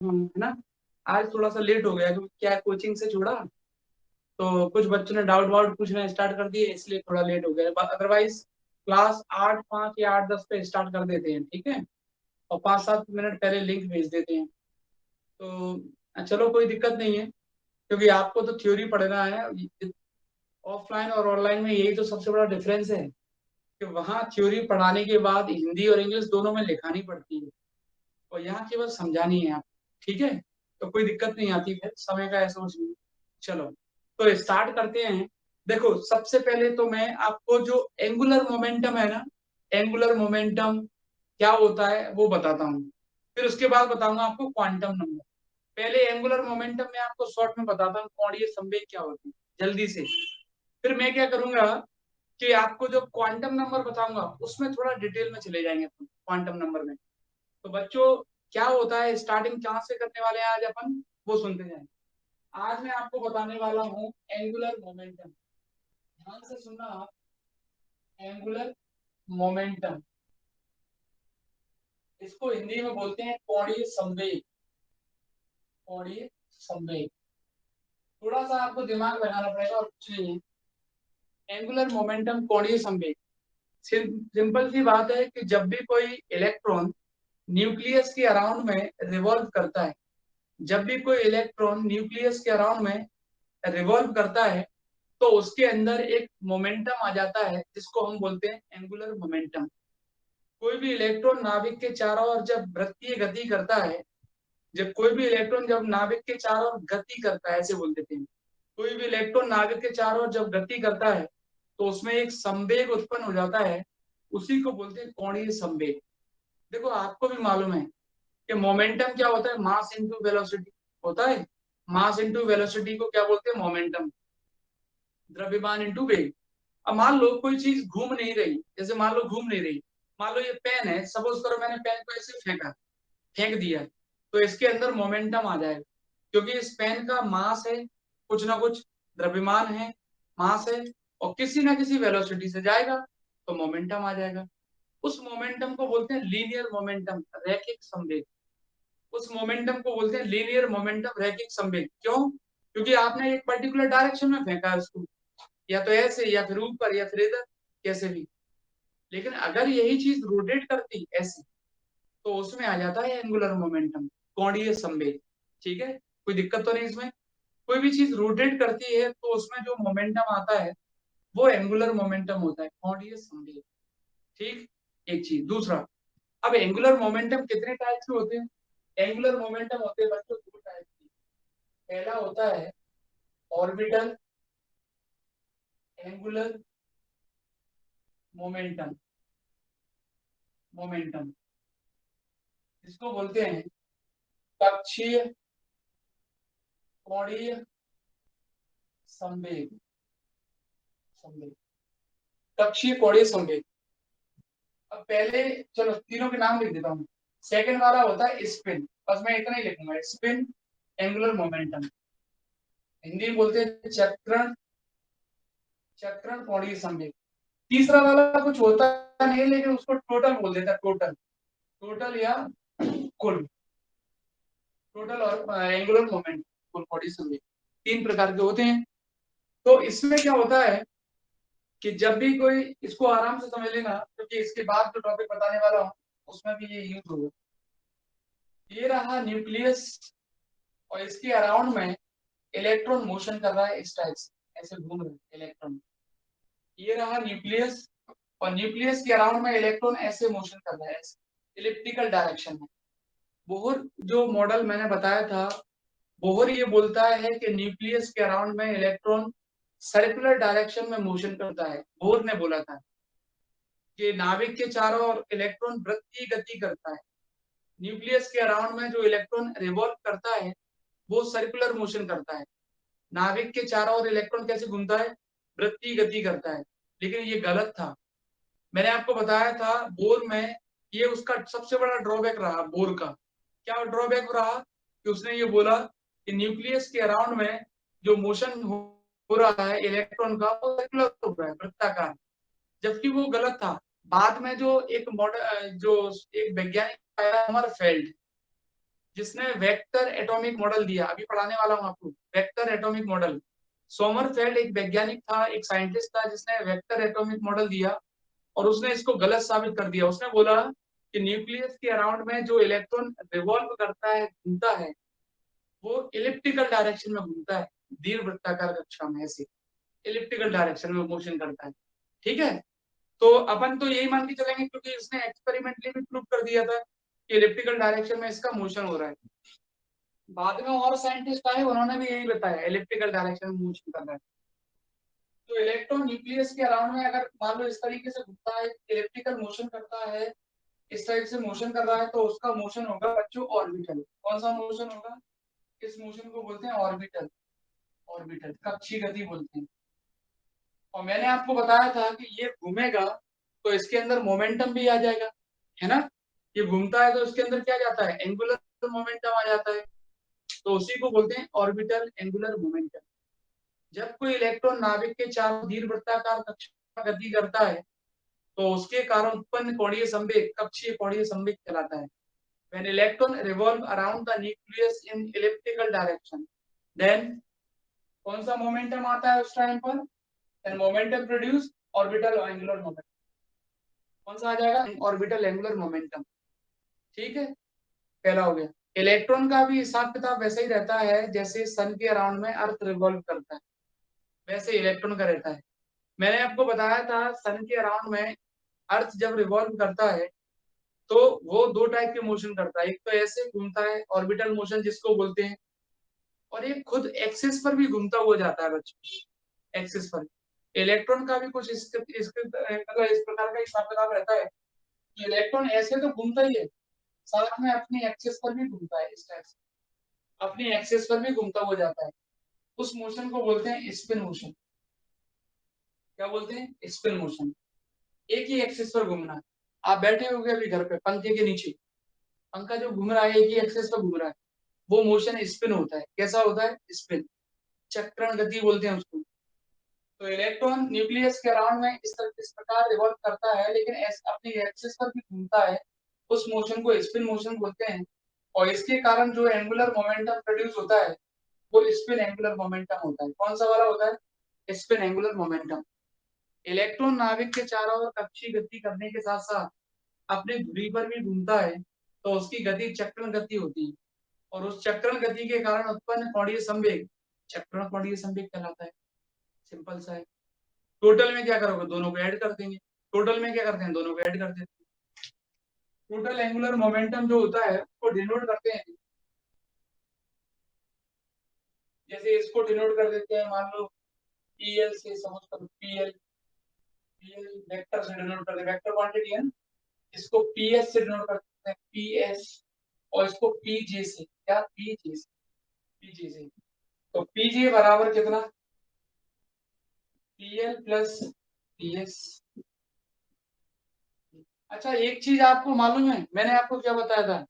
है ना। आज थोड़ा सा लेट हो गया क्योंकि क्या कोचिंग से छोड़ा, तो कुछ बच्चों ने डाउट वाउट पूछना स्टार्ट कर दिए, इसलिए थोड़ा लेट हो गया। अदरवाइज क्लास 8:05 या 8:10 पे स्टार्ट कर देते हैं, ठीक है। और 5-7 मिनट पहले लिंक भेज देते हैं। तो चलो कोई दिक्कत नहीं है, क्योंकि आपको तो थ्योरी पढ़ना है। ऑफलाइन और ऑनलाइन में यही तो सबसे बड़ा डिफरेंस है कि वहाँ थ्योरी पढ़ाने के बाद हिंदी और इंग्लिश दोनों में लिखानी पड़ती है, और यहाँ केवल समझानी है आप, ठीक है। तो कोई दिक्कत नहीं आती, फिर समय का ऐसा कुछ नहीं। चलो तो स्टार्ट करते हैं। देखो सबसे पहले तो मैं आपको जो एंगुलर मोमेंटम है ना, एंगुलर मोमेंटम क्या होता है वो बताता हूँ। फिर उसके बाद बताऊंगा आपको क्वांटम नंबर। पहले एंगुलर मोमेंटम में आपको शॉर्ट में बताता हूँ कोणीय संवेग क्या होती है जल्दी से। फिर मैं क्या करूंगा कि आपको जो क्वांटम नंबर बताऊंगा उसमें थोड़ा डिटेल में चले जाएंगे अपन क्वांटम नंबर में। तो बच्चों क्या होता है, स्टार्टिंग कहाँ से करने वाले हैं आज अपन, वो सुनते जाएं। आज मैं आपको बताने वाला हूँ एंगुलर मोमेंटम। ध्यान से सुनना आप। एंगुलर मोमेंटम, इसको हिंदी में बोलते हैं कोणीय संवेग। कोणीय संवेग, थोड़ा सा आपको दिमाग लगाना पड़ेगा और कुछ नहीं है। एंगुलर मोमेंटम कोणीय संवेग, सिंपल सी बात है कि जब भी कोई इलेक्ट्रॉन न्यूक्लियस के अराउंड में रिवॉल्व करता है, जब भी कोई इलेक्ट्रॉन न्यूक्लियस के अराउंड में रिवॉल्व करता है, तो उसके अंदर एक मोमेंटम आ जाता है जिसको हम बोलते हैं एंगुलर मोमेंटम। कोई भी इलेक्ट्रॉन नाभिक के चारों ओर जब वृत्तीय गति करता है, जब कोई भी इलेक्ट्रॉन जब नाभिक के चारों ओर गति करता है, ऐसे बोल देते हैं, कोई भी इलेक्ट्रॉन नाभिक के चारों ओर जब गति करता है तो उसमें एक संवेग उत्पन्न हो जाता है, उसी को बोलते हैं कोणीय संवेग। देखो आपको भी मालूम है कि मोमेंटम क्या होता है, मास इनटू वेलोसिटी होता है। मास इनटू वेलोसिटी को क्या बोलते हैं, मोमेंटम। द्रव्यमान इनटू वेग। अब मान लो कोई चीज घूम नहीं रही, जैसे मान लो घूम नहीं रही, मान लो ये पेन है, सपोज करो मैंने पेन को ऐसे फेंका, फेंक दिया, तो इसके अंदर मोमेंटम आ जाएगा, क्योंकि इस पेन का मास है, कुछ ना कुछ द्रव्यमान है, मास है, और किसी ना किसी वेलोसिटी से जाएगा, तो मोमेंटम आ जाएगा। उस मोमेंटम को बोलते हैं लीनियर मोमेंटम, रैखिक संवेग। उस मोमेंटम को बोलते हैं लीनियर मोमेंटम, रैखिक संवेग। क्यों? क्योंकि आपने एक पर्टिकुलर डायरेक्शन में फेंका है उसको, या तो ऐसे या फिर ऊपर या फिर इधर, कैसे भी। लेकिन अगर यही चीज रोटेट करती ऐसे, तो उसमें आ जाता है एंगुलर मोमेंटम, कोणीय संवेग। ठीक है, कोई दिक्कत तो नहीं इसमें। कोई भी चीज रोटेट करती है तो उसमें जो मोमेंटम आता है वो एंगुलर मोमेंटम होता है, कोणीय संवेग। ठीक, एक चीज। दूसरा, अब एंगुलर मोमेंटम कितने टाइप के होते हैं? एंगुलर मोमेंटम होते हैं बच्चों दो टाइप के। पहला होता है ऑर्बिटल एंगुलर मोमेंटम, मोमेंटम इसको बोलते हैं कक्षीय कोणीय संवेग। संवेग, कक्षीय कोणीय संवेग। अब पहले चलो तीनों के नाम लिख देता हूँ। सेकंड वाला होता है स्पिन, बस मैं इतना ही लिखूंगा, स्पिन एंगुलर मोमेंटम। हिंदी में बोलते हैं चक्रण, चक्रण कोणीय संवेग। तीसरा वाला कुछ होता नहीं है, लेकिन उसको टोटल बोल देता है, टोटल, टोटल या कुल, टोटल और एंगुलर मोमेंट, कुल बॉडी संवेग। तीन प्रकार के होते हैं। तो इसमें क्या होता है कि जब भी कोई, इसको आराम से समझ लेना क्योंकि इसके बाद जो टॉपिक बताने वाला हूँ उसमें भी ये यूज होगा। ये रहा न्यूक्लियस, और इसके अराउंड में इलेक्ट्रॉन मोशन कर रहा है इस टाइप से, ऐसे घूम रहे हैं इलेक्ट्रॉन। ये रहा न्यूक्लियस, और न्यूक्लियस के अराउंड में इलेक्ट्रॉन ऐसे मोशन कर रहा है, ऐसे इलिप्टिकल डायरेक्शन में। बोहर जो मॉडल मैंने बताया था, बोहर ये बोलता है कि न्यूक्लियस के अराउंड में इलेक्ट्रॉन सर्कुलर डायरेक्शन में मोशन करता है। बोहर ने बोला था कि नाभिक के चारों ओर इलेक्ट्रॉन वृत्तीय गति करता है, न्यूक्लियस के अराउंड में जो इलेक्ट्रॉन रिवॉल्व करता है वो सर्कुलर मोशन करता है। नाभिक के चारों ओर इलेक्ट्रॉन कैसे घूमता है, वृत्तीय गति करता है। लेकिन ये गलत था। मैंने आपको बताया था बोर में, ये उसका सबसे बड़ा ड्रॉबैक रहा बोर का। क्या ड्रॉबैक रहा कि उसने ये बोला कि न्यूक्लियस के अराउंड में जो मोशन हो रहा है इलेक्ट्रॉन का वो सर्कुलर हो रहा है, वृत्ताकार, जबकि वो गलत था। बाद में जो एक मॉडल, जो एक वैज्ञानिक आया समरफेल्ड, जिसने वेक्टर एटॉमिक मॉडल दिया, अभी पढ़ाने वाला हूं आपको वेक्टर एटॉमिक मॉडल। सोमरफेल्ड एक वैज्ञानिक था, एक साइंटिस्ट था जिसने वेक्टर एटॉमिक मॉडल दिया और उसने इसको गलत साबित कर दिया। उसने बोला कि न्यूक्लियस के अराउंड में जो इलेक्ट्रॉन रिवॉल्व करता है, घूमता है, वो इलिप्टिकल डायरेक्शन में घूमता है, दीर्घवृत्ताकार कक्षा में ऐसे इलिप्टिकल डायरेक्शन में मोशन करता है। ठीक है, तो अपन तो यही मान के चलेंगे क्योंकि इसने एक्सपेरिमेंटली भी प्रूव कर दिया था कि इलिप्टिकल डायरेक्शन में इसका मोशन हो रहा है। बाद में और साइंटिस्ट आए, उन्होंने भी यही बताया इलिप्टिकल डायरेक्शन में मोशन कर रहा है। तो इलेक्ट्रॉन न्यूक्लियस के अराउंड में अगर मान लो इस तरीके से घूमता है, इलिप्टिकल मोशन करता है, इस टाइप से मोशन कर रहा है, तो उसका मोशन होगा बच्चों ऑर्बिटल। कौन सा मोशन होगा? इस मोशन को बोलते हैं ऑर्बिटल, ऑर्बिटल कक्षीय गति बोलते हैं। और मैंने आपको बताया था कि ये घूमेगा तो इसके अंदर मोमेंटम भी आ जाएगा, है ना। ये घूमता है तो इसके अंदर क्या जाता है? एंगुलर मोमेंटम आ जाता है। तो उसी को बोलते हैं ऑर्बिटल एंगुलर मोमेंटम। जब कोई इलेक्ट्रॉन नाभिक के चारों दीर्घवृत्ताकार कक्षा में गति करता है तो उसके कारण उत्पन्न कोणीय संवेग कक्षीय कोणीय संवेग कहलाता है। When electron revolve around the nucleus in elliptical direction, then कौन सा मोमेंटम आता है उस टाइम पर? Then momentum produce orbital angular momentum। कौन सा आ जाएगा? Orbital angular momentum. ठीक है, पहला हो गया। इलेक्ट्रॉन का भी हिसाब किताब वैसे ही रहता है जैसे सन के अराउंड में अर्थ रिवॉल्व करता है, वैसे इलेक्ट्रॉन का रहता है। मैंने आपको बताया था सन के अराउंड में अर्थ जब रिवॉल्व करता है तो वो दो टाइप के मोशन करता है। एक तो ऐसे घूमता है ऑर्बिटल मोशन जिसको बोलते हैं, और ये खुद एक्सिस पर भी घूमता हुआ जाता है बच्चों, एक्सिस पर। इलेक्ट्रॉन का भी कुछ मतलब इस प्रकार का हिसाब किताब रहता है कि इलेक्ट्रॉन ऐसे तो घूमता ही है, साथ में अपनी एक्सिस पर भी घूमता है, इस टाइप से अपनी एक्सिस पर भी घूमता हुआ जाता है। उस मोशन को बोलते हैं स्पिन मोशन। क्या बोलते हैं? Spin motion. एक ही एक्सिस पर घूमना। आप बैठे हो गए अभी घर पे पंखे के नीचे, पंखा जो घूम रहा है एक ही एक्सिस पर घूम रहा है, वो मोशन स्पिन होता है। कैसा होता है? स्पिन, चक्रण गति बोलते हैं उसको। तो इलेक्ट्रॉन न्यूक्लियस के अराउंड में इस प्रकार रिवॉल्व करता है, लेकिन अपनी एक्सिस पर भी घूमता है। उस मोशन को स्पिन मोशन बोलते हैं। और इसके कारण जो एंगुलर मोमेंटम प्रोड्यूस होता है वो स्पिन एंगुलर मोमेंटम होता है। कौन सा वाला होता है? Spin angular momentum. इलेक्ट्रॉन नाभिक के चारों ओर कक्षीय गति करने के साथ साथ अपनी धुरी पर भी घूमता है, तो उसकी गति चक्रण गति होती है। और उस चक्रण गति के कारण उत्पन्न कोणीय संवेग चक्रण कोणीय संवेग कहलाता है। सिंपल सा है। टोटल में क्या करोगे? दोनों को ऐड कर देंगे। टोटल में क्या करते हैं? दोनों को ऐड कर देते हैं। टोटल एंगुलर मोमेंटम जो होता है उसको डिनोट करते हैं, जैसे इसको डिनोट कर देते हैं, मान लो पीएल से, समझ करो पीएल, पीएल वेक्टर से डिनोट करते हैं, वेक्टर क्वांटिटी है ना। इसको पीएस से डिनोट करते हैं, पीएस। और इसको पीजे से, क्या? पीजे से, पीजे से। तो पीजे बराबर कितना? PL plus PS. अच्छा, एक चीज आपको मालूम है, मैंने आपको क्या बताया था?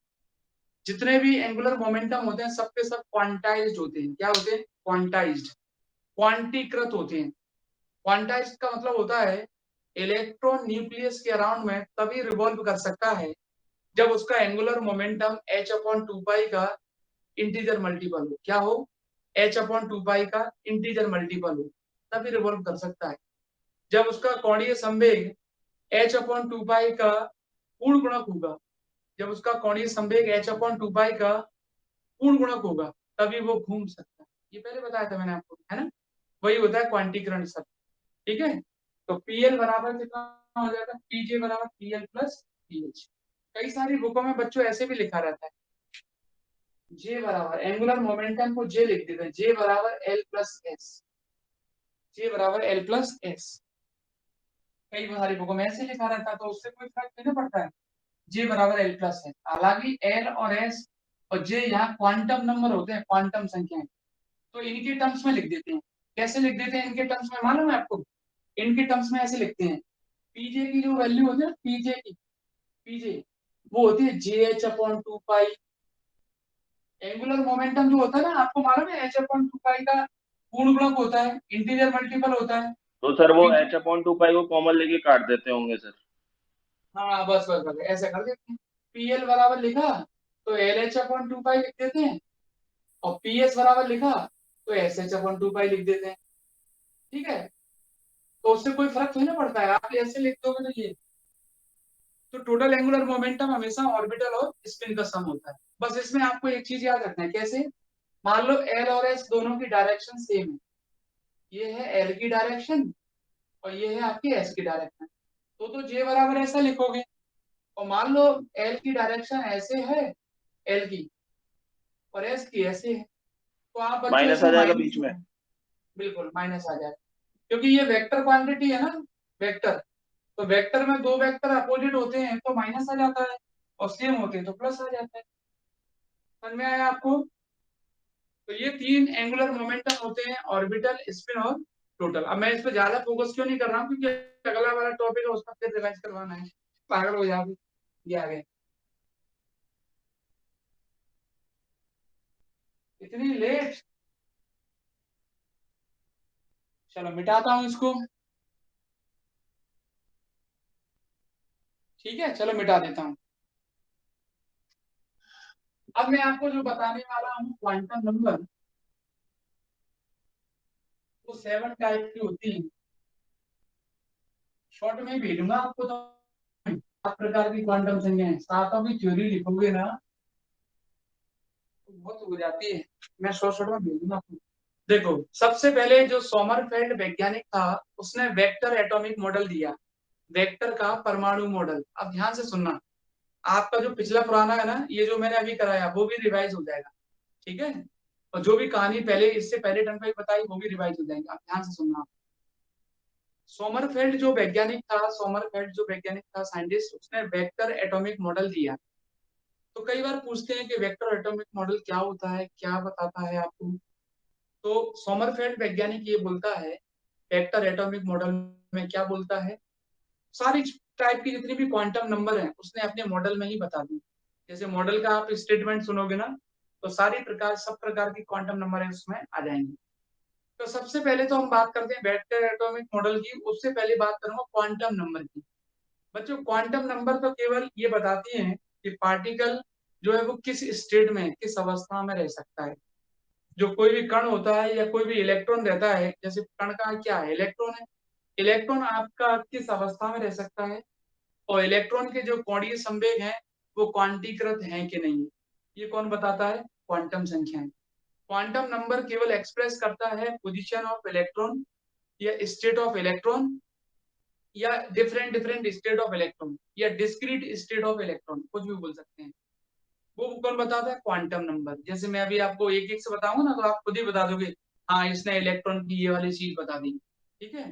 जितने भी एंगुलर मोमेंटम होते हैं सबके सब क्वांटाइज्ड होते हैं। क्या होते हैं? क्वांटाइज्ड, क्वांटीकृत होते हैं। क्वांटाइज्ड का मतलब होता है इलेक्ट्रॉन न्यूक्लियस के अराउंड में तभी रिवॉल्व कर सकता है जब उसका एंगुलर मोमेंटम h/2 का इंटीजर मल्टीपल हो। क्या हो? h/2 का इंटीजर मल्टीपल हो, तभी रिवॉल्व कर सकता है। जब उसका कोणीय संवेग h/2 का पूर्ण गुणक होगा, जब उसका कोणीय संवेग h/2 का पूर्ण गुणक होगा, तभी वो घूम सकता है। ये पहले बताया था मैंने आपको, है ना। वही होता है क्वांटीकरण शब्द। ठीक है, तो पीएल बराबर कितना हो जाएगा? पीजे बराबर पीएल प्लस पीएच। कई सारी बुकों में बच्चों ऐसे भी लिखा रहता है, जे बराबर एंगुलर मोमेंटम को जे लिख देते हैं, जे बराबर एल प्लस एस, जे बराबर एल प्लस एस। कई सारी बुकों में ऐसे लिखा रहता है, तो उससे कोई फर्क नहीं पड़ता है। जे बराबर एल प्लस एस। हालांकि एल और एस और जे यहाँ क्वांटम नंबर होते हैं, क्वांटम संख्याएं, तो इनके टर्म्स में लिख देते हैं। कैसे लिख देते हैं इनके टर्म्स में, मालूम है आपको? इनके टर्म्स में ऐसे लिखते हैं, पीजे की जो वैल्यू होती है ना, पीजे की, पीजे वो होती है JH/2 पाई। एंगुलर मोमेंटम जो होता है ना, आपको मालूम है H/2 पाई का पूर्ण गुणक होता है, इंटीजर मल्टीपल होता है। तो सर वो पीजे, h/2 पाई को कॉमन लेके काट देते होंगे सर। हाँ बस बस बस ऐसे कर देते हैं। पीएल बराबर लिखा, तो LH/2 पाई लिख देते हैं, और PS बराबर लिखा तो SH/2 पाई लिख देते हैं। ठीक है, तो उससे कोई फर्क थोड़ी ना पड़ता है, आप ऐसे लिख दोगे तो ये। तो टोटल एंगुलर मोमेंटम हमेशा ऑर्बिटल और स्पिन का सम होता है। बस इसमें आपको एक चीज याद रखना है, कैसे? मान लो L और S दोनों की डायरेक्शन सेम है, ये है L की डायरेक्शन और ये है आपकी S की डायरेक्शन, तो J बराबर ऐसा लिखोगे। और मान लो L की डायरेक्शन ऐसे है, L की, और S की ऐसे है, तो आप बच्चों माइनस आ इसमें जाएगा माइनस, बीच में। बिल्कुल माइनस आ जाए, क्योंकि ये वेक्टर क्वांटिटी है ना, वेक्टर। तो वेक्टर में दो वेक्टर अपोजिट होते हैं तो माइनस आ जाता है, और सेम होते हैं तो प्लस आ जाता है। समझ में आया आपको? तो ये तीन एंगुलर मोमेंटम होते हैं, ऑर्बिटल, स्पिन और टोटल। अब मैं इस पे ज्यादा फोकस क्यों नहीं कर रहा हूँ, क्योंकि अगला वाला टॉपिक है उसका फिर रिवाइज करवाना है, पागल हो जाओगे ये आगे। इतनी लेट? चलो मिटाता हूँ इसको। ठीक है, चलो मिटा देता हूँ। अब मैं आपको जो बताने वाला हूँ क्वांटम नंबर, वो 7 टाइप की होती है। शॉर्ट में ही भेजूंगा आपको, तो 7 प्रकार की क्वांटम संख्याएं, सातों की थ्योरी लिखोगे ना तो बहुत हो जाती है। मैं शॉर्ट शॉर्ट में भेजूंगा आपको। देखो, सबसे पहले जो सोमरफेल्ड वैज्ञानिक था, उसने वेक्टर एटॉमिक मॉडल दिया, वेक्टर का परमाणु मॉडल। अब ध्यान से सुनना, आपका जो पिछला पुराना है ना, ये जो मैंने अभी कराया वो भी रिवाइज हो जाएगा। ठीक है, और जो भी कहानी पहले इससे पहले टर्म पे बताई वो भी रिवाइज हो जाएगी। आप ध्यान से सुनना। सोमरफेल्ड जो वैज्ञानिक था, सोमरफेल्ड जो वैज्ञानिक था, साइंटिस्ट, उसने वेक्टर एटॉमिक मॉडल दिया। तो कई बार पूछते हैं कि वेक्टर एटॉमिक मॉडल क्या होता है, क्या बताता है आपको? तो सोमरफेल्ड वैज्ञानिक ये बोलता है, वेक्टर एटॉमिक मॉडल में क्या बोलता है, सारी टाइप की जितनी भी क्वांटम नंबर हैं उसने अपने मॉडल में ही बता दी। जैसे मॉडल का आप स्टेटमेंट सुनोगे ना, तो सारी प्रकार, सब प्रकार की क्वांटम नंबर है उसमें आ जाएंगे। तो सबसे पहले तो हम बात करते हैं वेक्टर एटॉमिक मॉडल की, उससे पहले बात करूंगा क्वांटम नंबर की। बच्चों, क्वांटम नंबर तो केवल ये बताती हैं कि पार्टिकल जो है वो किस स्टेट में, किस अवस्था में रह सकता है। जो कोई भी कण होता है या कोई भी इलेक्ट्रॉन रहता है, जैसे कण का क्या है, इलेक्ट्रॉन है, इलेक्ट्रॉन आपका किस अवस्था में रह सकता है, और इलेक्ट्रॉन के जो कोणीय संवेग हैं वो क्वांटीकृत हैं कि नहीं, ये कौन बताता है? क्वांटम संख्याएं। क्वांटम नंबर केवल एक्सप्रेस करता है पोजीशन ऑफ इलेक्ट्रॉन, या स्टेट ऑफ इलेक्ट्रॉन, या different different state of electron, या डिस्क्रीट स्टेट ऑफ इलेक्ट्रॉन, कुछ भी बोल सकते हैं। वो कौन बताता है? Quantum number. जैसे मैं अभी आपको एक एक से बताऊंगा ना, तो आप खुद ही बता दोगे, हाँ इसने इलेक्ट्रॉन की ये वाली चीज बता दी। ठीक है,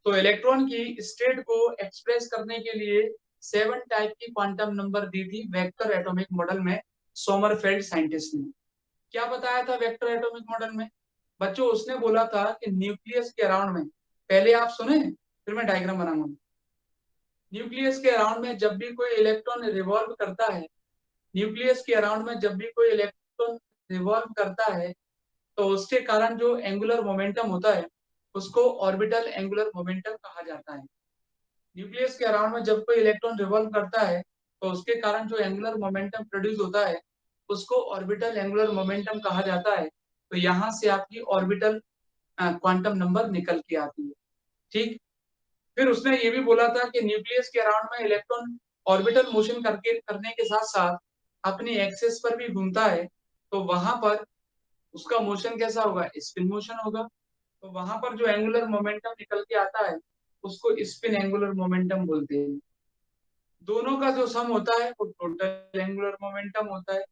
तो इलेक्ट्रॉन की स्टेट को एक्सप्रेस करने के लिए 7 टाइप की क्वांटम नंबर दी थी वेक्टर एटॉमिक मॉडल में, सोमरफेल्ड साइंटिस्ट ने। क्या बताया था वेक्टर एटॉमिक मॉडल में? बच्चों, उसने बोला था कि न्यूक्लियस के अराउंड में, पहले आप सुने फिर मैं डायग्राम बनाऊंगा। न्यूक्लियस के अराउंड में जब भी कोई इलेक्ट्रॉन रिवॉल्व करता है, न्यूक्लियस के अराउंड में जब भी कोई इलेक्ट्रॉन रिवॉल्व करता है, तो उसके कारण जो एंगुलर मोमेंटम होता है उसको ऑर्बिटल एंगुलर मोमेंटम कहा जाता है। न्यूक्लियस के अराउंड में जब कोई इलेक्ट्रॉन रिवॉल्व करता है तो उसके कारण जो एंगुलर मोमेंटम प्रोड्यूस होता है उसको ऑर्बिटल एंगुलर मोमेंटम कहा जाता है। तो यहाँ से आपकी ऑर्बिटल क्वांटम नंबर निकल के आती है। ठीक, फिर उसने ये भी बोला था कि न्यूक्लियस के अराउंड में इलेक्ट्रॉन ऑर्बिटल मोशन करके करने के साथ साथ अपनी एक्सिस पर भी घूमता है, तो वहां पर उसका मोशन कैसा होगा? स्पिन मोशन होगा। तो वहां पर जो एंगुलर मोमेंटम निकल के आता है उसको स्पिन एंगुलर मोमेंटम बोलते हैं। दोनों का जो सम होता है वो टोटल एंगुलर मोमेंटम होता है।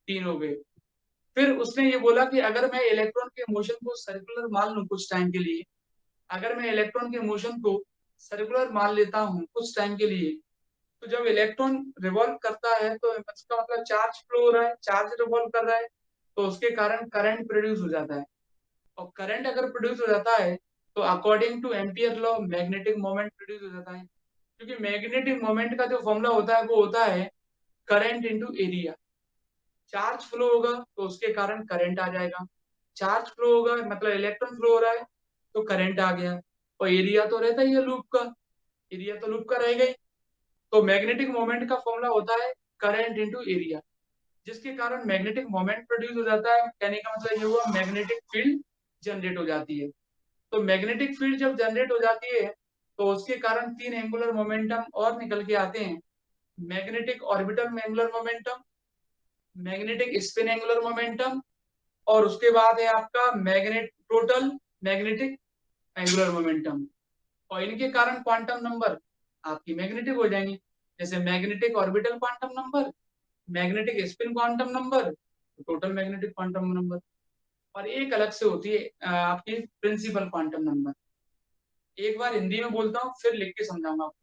तीन हो गए। फिर उसने ये बोला कि अगर मैं इलेक्ट्रॉन के मोशन को सर्कुलर मान लूं कुछ टाइम के लिए, अगर मैं इलेक्ट्रॉन के मोशन को सर्कुलर मान लेता हूं कुछ टाइम के लिए, तो जब इलेक्ट्रॉन रिवॉल्व करता है तो इसका मतलब चार्ज फ्लो हो रहा है, चार्ज रिवॉल्व कर रहा है, तो उसके कारण करंट प्रोड्यूस हो जाता है। और करंट अगर प्रोड्यूस हो जाता है तो according two ampere law magnetic moment produce हो जाता है। क्योंकि मैग्नेटिक मोमेंट का जो फॉर्मूला होता है वो होता है current into area. Charge flow होगा तो उसके कारण करंट आ जाएगा, चार्ज फ्लो होगा मतलब इलेक्ट्रॉन फ्लो हो रहा है तो करंट आ गया, और एरिया तो रहता ही है लूप का, एरिया तो लूप का रहेगा ही। तो मैग्नेटिक मोमेंट का फॉर्मूला होता है करंट इंटू एरिया। जिसके कारण मैग्नेटिक मोमेंट प्रोड्यूस हो जाता है। कहने का मतलब ये हुआ मैग्नेटिक फील्ड जनरेट हो जाती है। तो मैग्नेटिक फील्ड जब जनरेट हो जाती है तो उसके कारण 3 एंगुलर मोमेंटम और निकल के आते हैं। Magnetic orbital angular momentum, magnetic spin angular momentum, और उसके बाद है आपका टोटल मैग्नेटिक एंगुलर मोमेंटम। और इनके कारण क्वांटम नंबर आपकी मैग्नेटिक हो जाएंगी, जैसे magnetic orbital quantum number, magnetic spin quantum number, total magnetic quantum number. और एक अलग से होती है आपकी प्रिंसिपल क्वांटम नंबर। एक बार हिंदी में बोलता हूँ फिर लिख के समझाऊंगा आपको।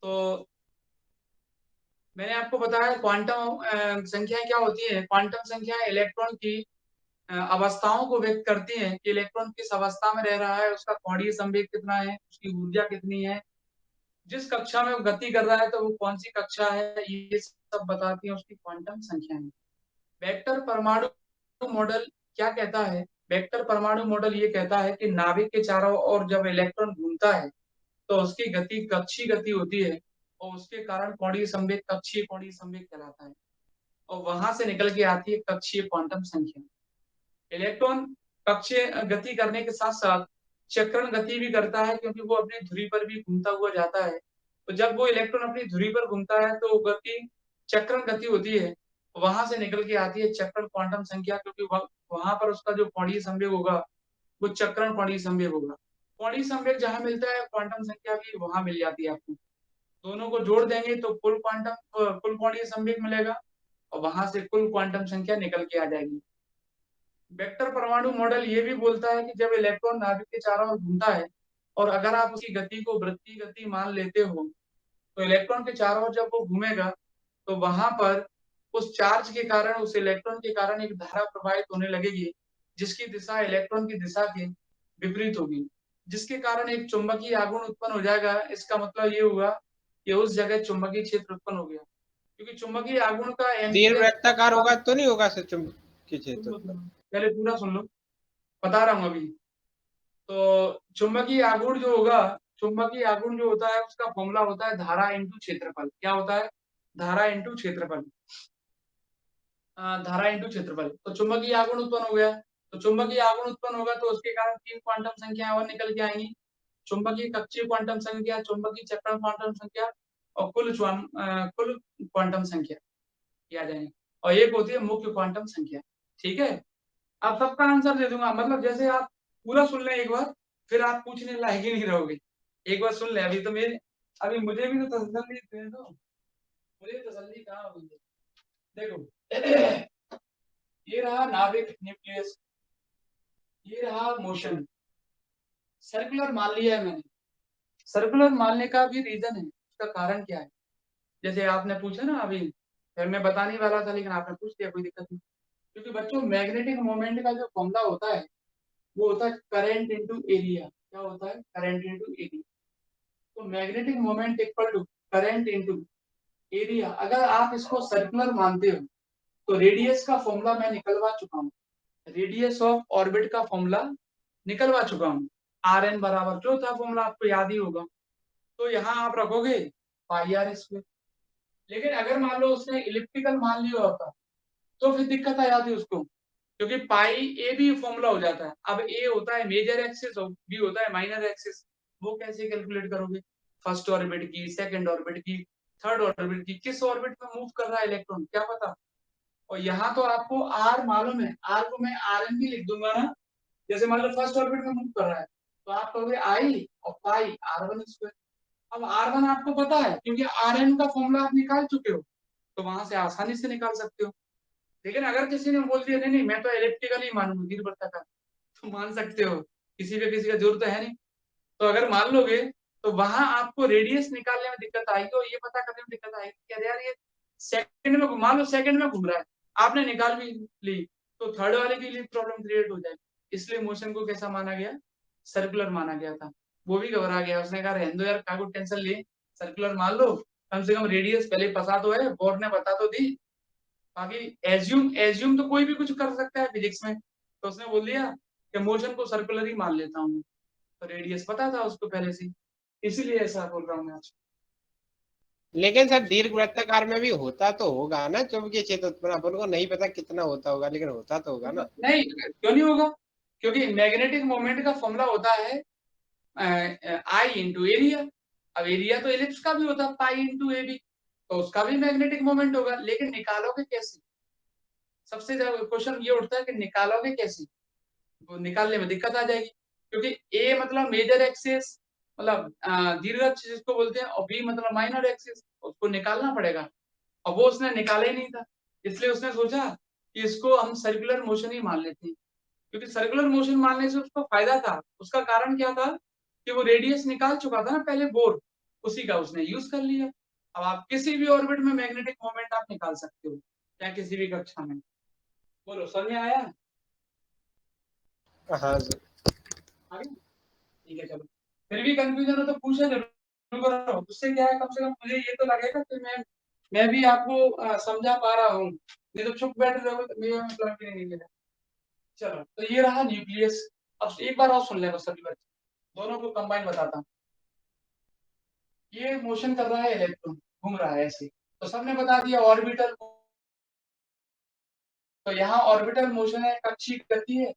तो मैंने आपको बताया क्वांटम संख्या क्या होती है। क्वांटम संख्या इलेक्ट्रॉन की अवस्थाओं को व्यक्त करती हैं कि इलेक्ट्रॉन किस अवस्था में रह रहा है, उसका कोणीय संवेग कितना है, उसकी ऊर्जा कितनी है, जिस कक्षा में वो गति कर रहा है तो वो कौन सी कक्षा है, ये सब बताती है उसकी क्वांटम संख्याएं। वेक्टर परमाणु मॉडल क्या कहता है? वेक्टर परमाणु मॉडल ये कहता है कि नाभिक के चारों ओर जब इलेक्ट्रॉन घूमता है तो उसकी गति कक्षीय गति होती है और उसके कारण कोणीय संवेग कक्षीय कोणीय संवेग कहलाता है और वहां से निकल के आती है कक्षीय क्वांटम संख्या। इलेक्ट्रॉन कक्षीय गति करने के साथ साथ चक्रण गति भी करता है क्योंकि वो अपनी धुरी पर भी घूमता हुआ जाता है। तो जब वो इलेक्ट्रॉन अपनी धुरी पर घूमता है तो गति चक्रण गति होती है, वहां से निकल के आती है चक्रण क्वांटम संख्या, क्योंकि वहां पर उसका जो कोणीय संवेग होगा वो चक्रण कोणीय संवेग होगा। कोणीय संवेग जहां मिलता है क्वांटम संख्या भी वहां मिल जाती है आपको। दोनों को जोड़ देंगे तो कुल कोणीय संवेग मिलेगा और वहां से कुल क्वांटम संख्या निकल के आ जाएगी। वेक्टर परमाणु मॉडल ये भी बोलता है कि जब इलेक्ट्रॉन नाभिक के चारों ओर घूमता है और अगर आप उसकी गति को वृत्तीय गति मान लेते हो तो इलेक्ट्रॉन के चारों ओर जब वो घूमेगा तो वहां पर उस चार्ज के कारण, उस इलेक्ट्रॉन के कारण एक धारा प्रवाहित होने लगेगी जिसकी दिशा इलेक्ट्रॉन की दिशा के विपरीत होगी, जिसके कारण एक चुंबकीय आघूर्ण उत्पन्न हो जाएगा। इसका मतलब ये हुआ कि उस जगह चुंबकीय क्षेत्र उत्पन्न हो गया, क्योंकि चुंबकीय आघूर्ण का एम्पीयर दीर्घवृत्ताकार होगा तो नहीं होगा सर चुंबकीय क्षेत्र? पहले पूरा सुन लो, बता रहा हूँ अभी। तो चुंबकीय आघूर्ण जो होगा, चुंबकीय आघूर्ण जो होता है उसका फॉर्मूला होता है धारा इंटू क्षेत्रफल। क्या होता है? धारा इंटू क्षेत्रफल। धारा इंटू क्षेत्रफल। तो चुंबकीय आघूर्ण उत्पन्न हो गया, तो चुंबकीय आघूर्ण उत्पन्न होगा तो उसके कारण 3 क्वांटम संख्याएं और निकल के आएंगी। चुंबकीय कक्षीय क्वांटम संख्या, चुंबकीय चक्रण क्वांटम संख्या और कुल क्वांटम संख्या ये आ जाएंगे। और एक होती है मुख्य क्वांटम संख्या। ठीक है, अब सबका आंसर दे दूंगा, मतलब जैसे आप पूरा सुन लें एक बार फिर आप पूछने लायक ही नहीं रहोगे। एक बार सुन ले, अभी तो मेरे, अभी मुझे भी तो तसल्ली दे दो, मुझे तसल्ली कहाँ हुई है। देखो ये रहा नाभिक न्यूक्लियस, ये रहा मोशन। सर्कुलर मान लिया है मैंने। सर्कुलर मानने का भी रीजन है, उसका कारण क्या है? जैसे आपने पूछा ना अभी, फिर मैं बताने वाला था लेकिन आपने पूछ लिया, कोई दिक्कत नहीं। क्योंकि बच्चों मैग्नेटिक मोमेंट का जो फॉर्मूला होता है वो होता है करंट इनटू एरिया। क्या होता है? Current into area. तो magnetic moment equal to current into area. अगर आप इसको सर्कुलर मानते हो तो रेडियस का फॉर्मूला मैं निकलवा चुका हूँ, रेडियस ऑफ ऑर्बिट का फॉर्मूला निकलवा चुका हूँ। आर एन बराबर जो था फॉर्मूला आपको याद ही होगा। तो यहाँ आप रखोगे पाई आर स्क्वायर। लेकिन अगर मान लो उसने इलिप्टिकल मान लिया होता तो फिर दिक्कत आ जाती उसको, क्योंकि पाई ए भी फॉर्मूला हो जाता है। अब ए होता है मेजर एक्सिस और बी होता है माइनर एक्सिस, वो कैसे कैलकुलेट करोगे? फर्स्ट ऑर्बिट की, सेकंड ऑर्बिट की, थर्ड ऑर्बिट की, किस ऑर्बिट में मूव कर रहा है इलेक्ट्रॉन क्या पता। और यहाँ तो आपको आर मालूम है, आर को मैं आर एन भी लिख दूंगा ना। जैसे मान लो फर्स्ट ऑर्बिट में मूव कर रहा है तो आप कहोगे आई और पाई आर वन स्क्वायर। अब आर वन आपको पता है क्योंकि आर एन का फॉर्मूला आप निकाल चुके हो, तो वहां से आसानी से निकाल सकते हो। लेकिन अगर किसी ने बोल दिया नहीं नहीं मैं तो इलेक्ट्रिकल ही मानूंगा दीर्घवृत्ताकार, तो मान सकते हो, किसी पे किसी का जरूरत है नहीं। तो अगर मान लोगे तो वहां आपको रेडियस निकालने में दिक्कत आएगी और ये पता करने में दिक्कत आएगी कि अरे यार ये सेकंड में, मान लो सेकंड में घूम रहा है, आपने निकाल भी ली तो थर्ड वाले के लिए प्रॉब्लम क्रिएट हो जाएगी। इसलिए मोशन को कैसा माना गया? सर्कुलर माना गया था। वो भी घबरा गया, उसने कहा रहने दो यार, कागो टेंशन लिए, सर्कुलर मान लो, कम से कम रेडियस पहले पता तो है, बोर्ड ने बता तो दी। बाकी एज्यूम एज्यूम तो कोई भी कुछ कर सकता है फिजिक्स में, तो उसने बोल दिया कि मोशन को सर्कुलर ही मान लेता हूँ। तो रेडियस पता था उसको पहले से, इसीलिए ऐसा बोल रहा हूँ मैं आज। लेकिन सर दीर्घ वृत्ताकार में भी होता तो होगा ना चुंबकीय क्षेत्र उत्पन्न, अपन को नहीं पता कितना होता होगा, लेकिन होता तो होगा ना। नहीं, क्यों नहीं होगा? क्योंकि मैग्नेटिक मोमेंट का फॉर्मूला होता है आई इंटू एरिया। अब एरिया तो एलिप्स का भी होता है पाई इंटू ए बी, तो उसका भी मैग्नेटिक मोमेंट होगा, लेकिन निकालोगे कैसे? सबसे ज्यादा क्वेश्चन ये उठता है कि निकालोगे कैसे? वो निकालने में दिक्कत आ जाएगी, क्योंकि ए मतलब मेजर एक्सिस, मतलब दीर्घ अक्ष जिसको बोलते हैं, और बी मतलब माइनर एक्सिस, उसको निकालना पड़ेगा। और वो उसने निकाला ही नहीं था, इसलिए उसने सोचा कि इसको हम सर्कुलर मोशन ही मान लेते हैं, क्योंकि सर्कुलर मोशन मानने से उसको फायदा था। उसका कारण क्या था कि वो रेडियस निकाल चुका था ना पहले बोर, उसी का उसने यूज कर लिया। अब आप किसी भी ऑर्बिट में मैग्नेटिक मोमेंट आप निकाल सकते हो, चाहे किसी भी कक्षा में। बोलो, समझ में आया? हाँ सर। आगे ठीक है, चलो। फिर भी कंफ्यूजन हो तो पूछा जरूर करो, उससे क्या है, कम से कम मुझे ये तो लगेगा कि मैं भी आपको समझा पा रहा हूँ। नहीं तो चुप बैठ रहे हो तो मेरा मतलब कि नहीं मिलेगा। चलो, तो ये रहा न्यूक्लियस। अब एक बार और सुन ले बस सभी बच्चे, दोनों को कंबाइन बताता हूँ। ये मोशन कर रहा है इलेक्ट्रॉन, घूम रहा है ऐसे, तो सबने बता दिया ऑर्बिटल। तो यहाँ ऑर्बिटल मोशन है, कक्षीय गति है,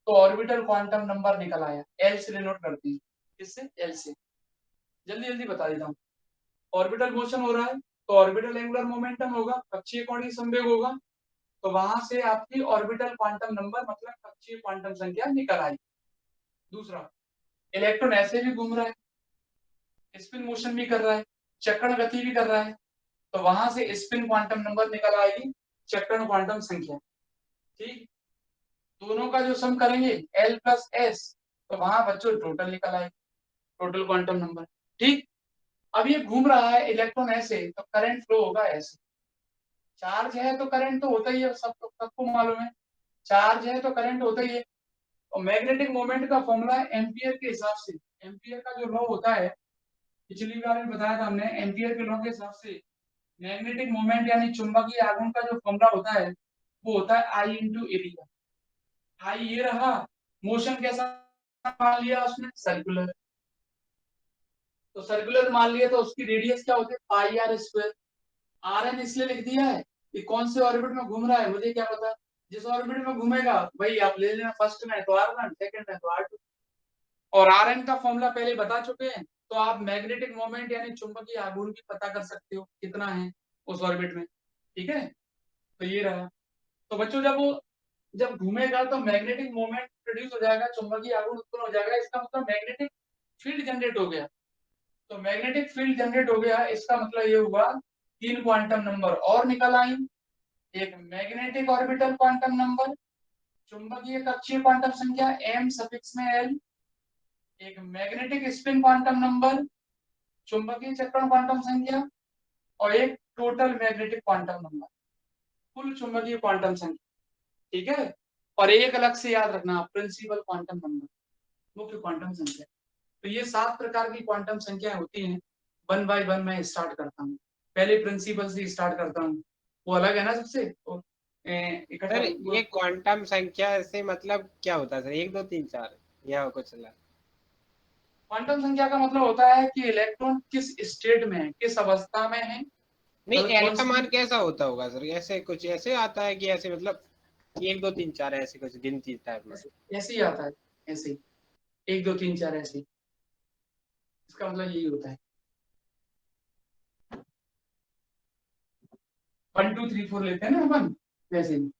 तो ऑर्बिटल क्वांटम नंबर निकल आया। एल से डिनोट करते हैं, किससे? एल से। जल्दी जल्दी बता देता हूँ। ऑर्बिटल मोशन हो रहा है तो ऑर्बिटल एंगुलर मोमेंटम होगा, कक्षीय कोणीय संवेग होगा, तो वहां से आपकी ऑर्बिटल क्वांटम नंबर मतलब कक्षीय क्वांटम संख्या निकल आई। दूसरा, इलेक्ट्रॉन ऐसे भी घूम रहा है, स्पिन मोशन भी कर रहा है, चक्रण गति भी कर रहा है, तो वहां से स्पिन क्वांटम नंबर निकल आएगी, चक्रण क्वांटम संख्या। ठीक, दोनों का जो सम करेंगे एल प्लस एस, तो वहां बच्चों टोटल निकल आएगी, टोटल क्वांटम नंबर। ठीक, अब ये घूम रहा है इलेक्ट्रॉन ऐसे, तो करंट फ्लो होगा ऐसे। चार्ज है तो करंट तो होता ही है, सबको मालूम है, चार्ज है तो करंट होता ही है। और मैग्नेटिक मोमेंट का फॉर्मूला है एम्पियर के हिसाब से। एम्पियर का जो लॉ होता है, पिछली बार में बताया था हमने, एम्पियर के लॉ के हिसाब से मैग्नेटिक मोमेंट यानी चुंबकीय आघूर्ण का जो फॉर्मूला होता है वो होता है आई इंटू एरिया। आई ये रहा, मोशन कैसा मान लिया उसने? सर्कुलर। तो सर्कुलर मान लिया तो उसकी रेडियस क्या होती है? पाई आर स्क्वायर। आर एन इसलिए लिख दिया है कि कौन से ऑर्बिट में घूम रहा है मुझे क्या पता। जिस ऑर्बिट में घूमेगा वही आप ले लेना, फर्स्ट में तो आर वन, सेकंड में तो आर टू। और आर एन का फॉर्मूला पहले बता चुके हैं, तो आप मैग्नेटिक मोमेंट यानी चुंबकीय आघूर्ण भी पता कर सकते हो कितना है उस ऑर्बिट में। ठीक है, तो ये रहा। तो बच्चों जब घूमेगा तो मैग्नेटिक मोमेंट प्रोड्यूस हो जाएगा, चुंबकीय आघूर्ण उत्पन्न हो जाएगा, इसका मतलब मैग्नेटिक फील्ड जनरेट हो गया। तो मैग्नेटिक फील्ड जनरेट हो गया, इसका मतलब ये हुआ तीन क्वांटम नंबर और निकल आई। एक मैग्नेटिक ऑर्बिटल क्वांटम नंबर, चुंबकीय कक्षीय क्वांटम संख्या m सफिक्स में l, एक मैग्नेटिक स्पिन क्वांटम नंबर, चुंबकीय चक्रण क्वांटम संख्या, और एक टोटल मैग्नेटिक क्वांटम नंबर, कुल चुंबकीय क्वांटम संख्या। ठीक है, और एक अलग से याद रखना प्रिंसिपल क्वांटम नंबर, मुख्य क्वांटम संख्या। तो ये 7 प्रकार की क्वांटम संख्याएं होती हैं। वन बाय वन मैं स्टार्ट करता हूँ, पहले प्रिंसिपल से स्टार्ट करता हूँ, वो अलग है ना सबसे, तो इकट्ठा। सर ये क्वांटम संख्या से मतलब क्या होता है सर, एक दो तीन चार या कुछ अलग? क्वांटम संख्या का मतलब होता है कि इलेक्ट्रॉन किस स्टेट में है, किस अवस्था में है, नहीं, मतलब एल कौन का मान सी। कैसा होता होगा सर, ऐसे कुछ ऐसे आता है कि ऐसे मतलब एक दो तीन चार ऐसे कुछ गिनती टाइप में? ऐसे ही आता है, ऐसे ही, 1 2 3 4 ऐसे ही। इसका मतलब यही होता है, 1 2 3 4 लेते हैं ना अपन, वैसे ही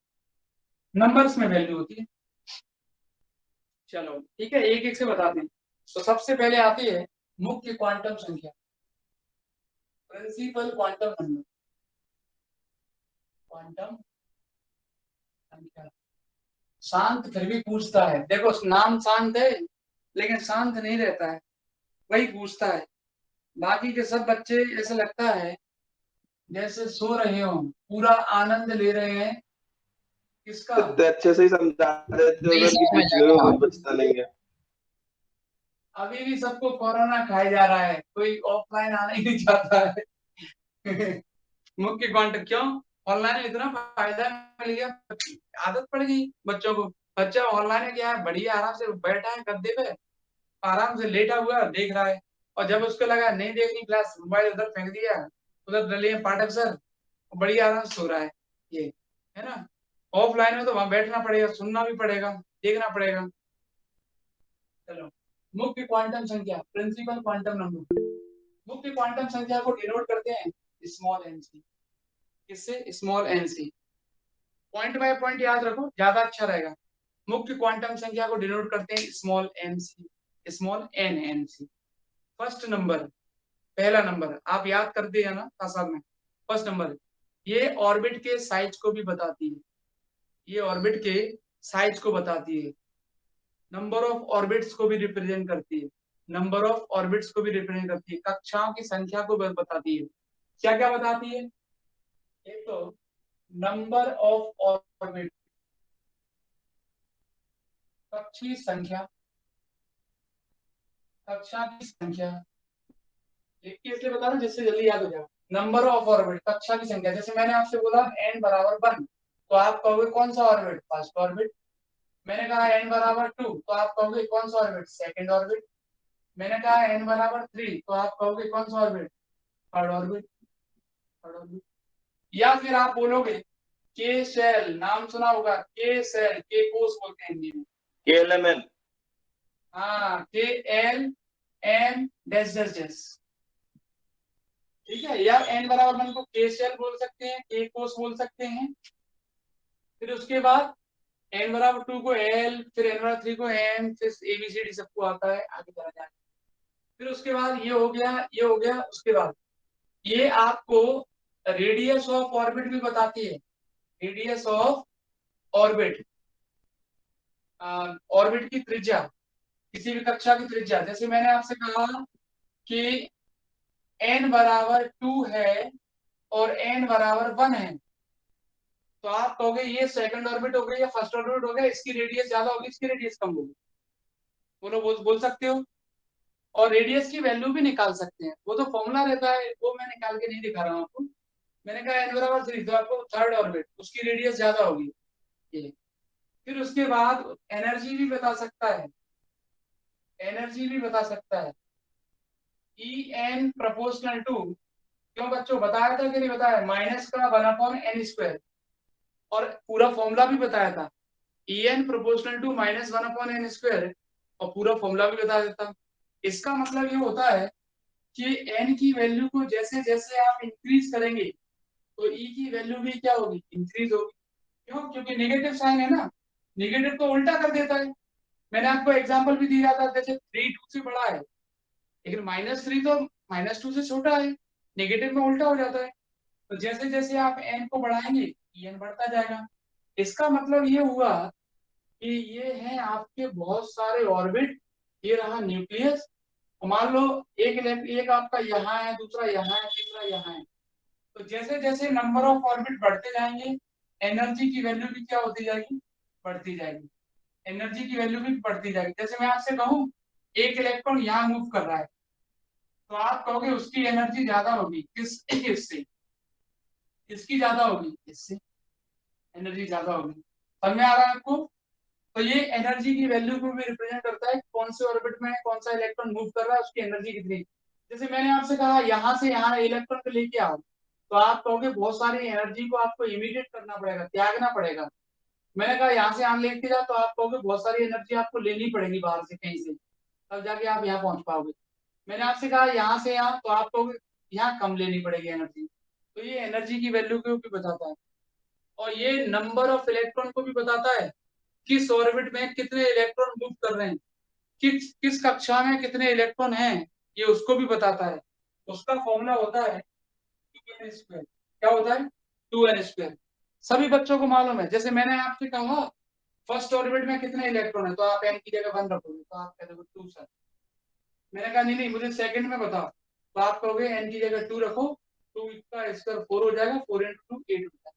नंबर्स में वैल्यू होती है। चलो ठीक है, एक एक से बताते हैं। तो सबसे पहले आती है मुख्य क्वांटम संख्या, प्रिंसिपल क्वांटम नंबर, क्वांटम संख्या। शांत फिर भी पूछता है, देखो नाम शांत है लेकिन शांत नहीं रहता है, वही पूछता है। बाकी के सब बच्चे ऐसा लगता है जैसे सो रहे हो, पूरा आनंद ले रहे हैं, किसका? इतने अच्छे से ही समझा देते हो सर कि पूछने में कुछ बचता नहीं है। अभी भी सबको कोरोना खाए जा रहा है, कोई ऑफलाइन आना ही नहीं चाहता है। मुख्य क्वांटम क्यों? ऑनलाइन में इतना फायदा मिल गया, आदत पड़ गई बच्चों को। बच्चा ऑनलाइन में क्या है, बढ़िया आराम से बैठा है गद्दे पे, आराम से लेटा हुआ देख रहा है, और जब उसको लगा नहीं देखनी क्लास, मोबाइल उधर फेंक दिया, उधर डले हैं पाठक सर, बड़ी आराम से सो रहा है ये, है ना। ऑफलाइन में तो वहां बैठना पड़ेगा, सुनना भी पड़ेगा, देखना पड़ेगा। चलो, मुख्य क्वांटम संख्या, प्रिंसिपल क्वांटम नंबर। मुख्य क्वांटम संख्या को डिनोट करते हैं स्मॉल एन सी। किससे? स्मॉल एन सी। पॉइंट बाय पॉइंट याद रखो, ज्यादा अच्छा रहेगा। मुख्य क्वांटम संख्या को डिनोट करते हैं स्मॉल एन सी, स्मॉल एन एन सी। फर्स्ट नंबर, पहला नंबर आप याद करते हैं ना साथ में। फर्स्ट नंबर, ये ऑर्बिट के साइज को भी बताती है, ये ऑर्बिट के साइज को बताती है। नंबर ऑफ ऑर्बिट्स को भी रिप्रेजेंट करती है, नंबर ऑफ ऑर्बिट्स को भी रिप्रेजेंट करती है, कक्षाओं की संख्या को बताती है। क्या क्या बताती है? एक तो नंबर ऑफ ऑर्बिट, कक्षीय संख्या, कक्षा की संख्या। एक के इसलिए बता रहा हूं जिससे जल्दी याद हो जाए। नंबर ऑफ ऑर्बिट, कक्षा की संख्या। जैसे मैंने आपसे बोला n बराबर 1, तो आप कहोगे कौन सा ऑर्बिट? First orbit. मैंने कहा n बराबर 2, तो आप कहोगे कौन सा ऑर्बिट? Second orbit. मैंने कहा n बराबर 3, तो आप कहोगे कौन सा orbit? Third orbit. Third orbit. या फिर आप बोलोगे के सेल, नाम सुना होगा, के सेल, के कोस बोलते हैं हिंदी में। KLMN। हाँ, K L M dash dash dash, ठीक है। या n बराबर 1 को के सेल बोल सकते हैं, के कोस बोल सकते हैं। फिर उसके बाद n बराबर 2 को एल, फिर n बराबर 3 को एम, फिर ABCD सबको आता है, आगे चला जाए। फिर उसके बाद ये हो गया, ये हो गया। उसके बाद ये आपको रेडियस ऑफ ऑर्बिट भी बताती है, रेडियस ऑफ ऑर्बिट, ऑर्बिट की त्रिज्या, किसी भी कक्षा की त्रिज्या। जैसे मैंने आपसे कहा कि n बराबर 2 है और n बराबर 1 है, तो आप कहोगे ये सेकंड ऑर्बिट हो गई या फर्स्ट ऑर्बिट हो गया, इसकी रेडियस ज्यादा होगी, इसकी रेडियस कम होगी। बोलो, बोल सकते हो। और रेडियस की वैल्यू भी निकाल सकते हैं, वो तो फॉर्मूला रहता है, वो मैं निकाल के नहीं दिखा रहा हूँ आपको। मैंने कहा n बराबर 3, तो आपको थर्ड ऑर्बिट, उसकी रेडियस ज्यादा होगी ये। फिर उसके बाद एनर्जी भी बता सकता है, एनर्जी भी बता सकता है। En प्रोपोर्शनल टू, क्यों बच्चों बताया था कि नहीं बताया? माइनस का 1/n², और पूरा फॉर्मूला भी बताया था। En प्रोपोर्शनल टू -1/n², और पूरा फॉर्मूला भी बता देता। इसका मतलब ये होता है कि n की वैल्यू को जैसे जैसे आप इंक्रीज करेंगे, तो e की वैल्यू भी क्या होगी? इंक्रीज होगी। क्यों? क्योंकि नेगेटिव साइन है ना, नेगेटिव तो उल्टा कर देता है। मैंने आपको एग्जांपल भी दिया था, जैसे 3 2 से बड़ा है, लेकिन -3 तो -2 से छोटा है, नेगेटिव में उल्टा हो जाता है। तो जैसे जैसे आप n को बढ़ाएंगे, n बढ़ता जाएगा। इसका मतलब ये हुआ कि ये है आपके बहुत सारे ऑर्बिट, ये रहा न्यूक्लियस। मान लो एक आपका यहाँ है, दूसरा यहाँ है, तीसरा यहाँ है। तो जैसे जैसे नंबर ऑफ ऑर्बिट बढ़ते जाएंगे, एनर्जी की वैल्यू भी क्या होती जाएगी? बढ़ती जाएगी। एनर्जी की वैल्यू भी बढ़ती जाएगी। जैसे मैं आपसे कहूँ एक इलेक्ट्रॉन यहाँ मूव कर रहा है, तो आप कहोगे उसकी एनर्जी ज्यादा होगी, किस इससे? किसकी ज्यादा होगी? इससे एनर्जी ज्यादा होगी। समझ में आ रहा है आपको? तो ये एनर्जी की वैल्यू को भी रिप्रेजेंट करता है, कौन से ऑर्बिट में कौन सा इलेक्ट्रॉन मूव कर रहा है, उसकी एनर्जी कितनी। जैसे मैंने आपसे कहा यहाँ से यहाँ इलेक्ट्रॉन को लेके आओ, तो आप कहोगे बहुत सारी एनर्जी को आपको इमिडिएट करना पड़ेगा, त्यागना पड़ेगा। मैंने कहा यहाँ से यहाँ लेके जाओ, तो आप कहोगे बहुत सारी एनर्जी आपको लेनी पड़ेगी बाहर से, कहीं से, तब जाके आप यहाँ पहुंच पाओगे। मैंने आपसे कहा यहाँ से यहाँ, तो आप कहोगे यहाँ कम लेनी पड़ेगी एनर्जी। तो ये एनर्जी की वैल्यू को भी बताता है। और ये नंबर ऑफ इलेक्ट्रॉन को भी बताता है, किस ऑर्बिट में कितने इलेक्ट्रॉन मूव कर रहे हैं, किस किस कक्षा में कितने इलेक्ट्रॉन हैं, ये उसको भी बताता है। उसका फॉर्मूला होता है 2n²। क्या होता है? 2n²। सभी बच्चों को मालूम है। जैसे मैंने आपसे कहा फर्स्ट ऑर्बिट में कितने इलेक्ट्रॉन है, तो आप n की जगह 1 रखोगे, तो आप कह दोगे 2 सर। मैंने कहा नहीं नहीं, मुझे सेकंड में बताओ, तो आप कहोगे n की जगह 2 रखो, 2 का स्क्वायर 4 हो जाएगा, 4 × 2 8 हो जाएगा।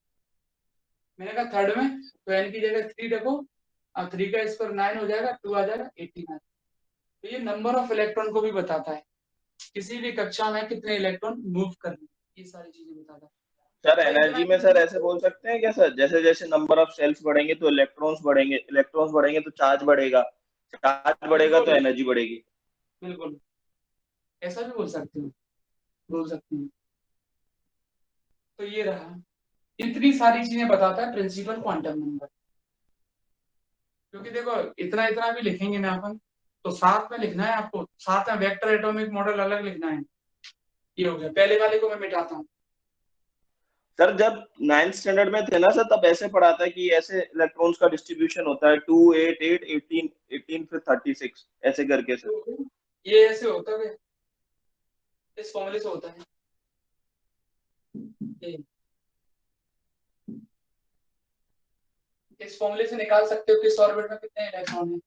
मैंने कहा थर्ड में, तो n की जगह 3 रखो, अब 3 का स्क्वायर 9 हो जाएगा, 2 आ जाएगा 89। तो ये नंबर ऑफ इलेक्ट्रॉन को भी बताता है, किसी भी कक्षा में कितने इलेक्ट्रॉन मूव कर रहे हैं, ये सारी चीजें बताता है। सर तो इतना एनर्जी में सर ऐसे बोल सकते हैं क्या सर, जैसे जैसे नंबर ऑफ सेल्स बढ़ेंगे तो इलेक्ट्रॉन्स बढ़ेंगे, इलेक्ट्रॉन्स बढ़ेंगे तो चार्ज बढ़ेगा, चार्ज बढ़ेगा तो बिल्कुल एनर्जी बढ़ेगी। बिल्कुल, ऐसा भी बोल सकते हो, बोल सकते हैं। तो ये रहा, इतनी सारी चीजें बताता है प्रिंसिपल क्वांटम नंबर। क्योंकि देखो इतना इतना भी लिखेंगे ना अपन, तो साथ में लिखना है आपको, साथ में वेक्टर एटॉमिक मॉडल अलग लिखना है। ये हो गया, पहले वाले को मैं मिटाता हूँ। सर जब 9th स्टैंडर्ड में थे ना सर, तब ऐसे पढ़ा था कि ऐसे इलेक्ट्रॉन्स का डिस्ट्रीब्यूशन होता है 2 8 8 18 18 फिर 36 ऐसे करके सर। तो ये ऐसे होता है, इस फॉर्मूले से होता है ये। इस फॉर्मूले से निकाल सकते हो किस ऑर्बिट में कितने इलेक्ट्रॉन है।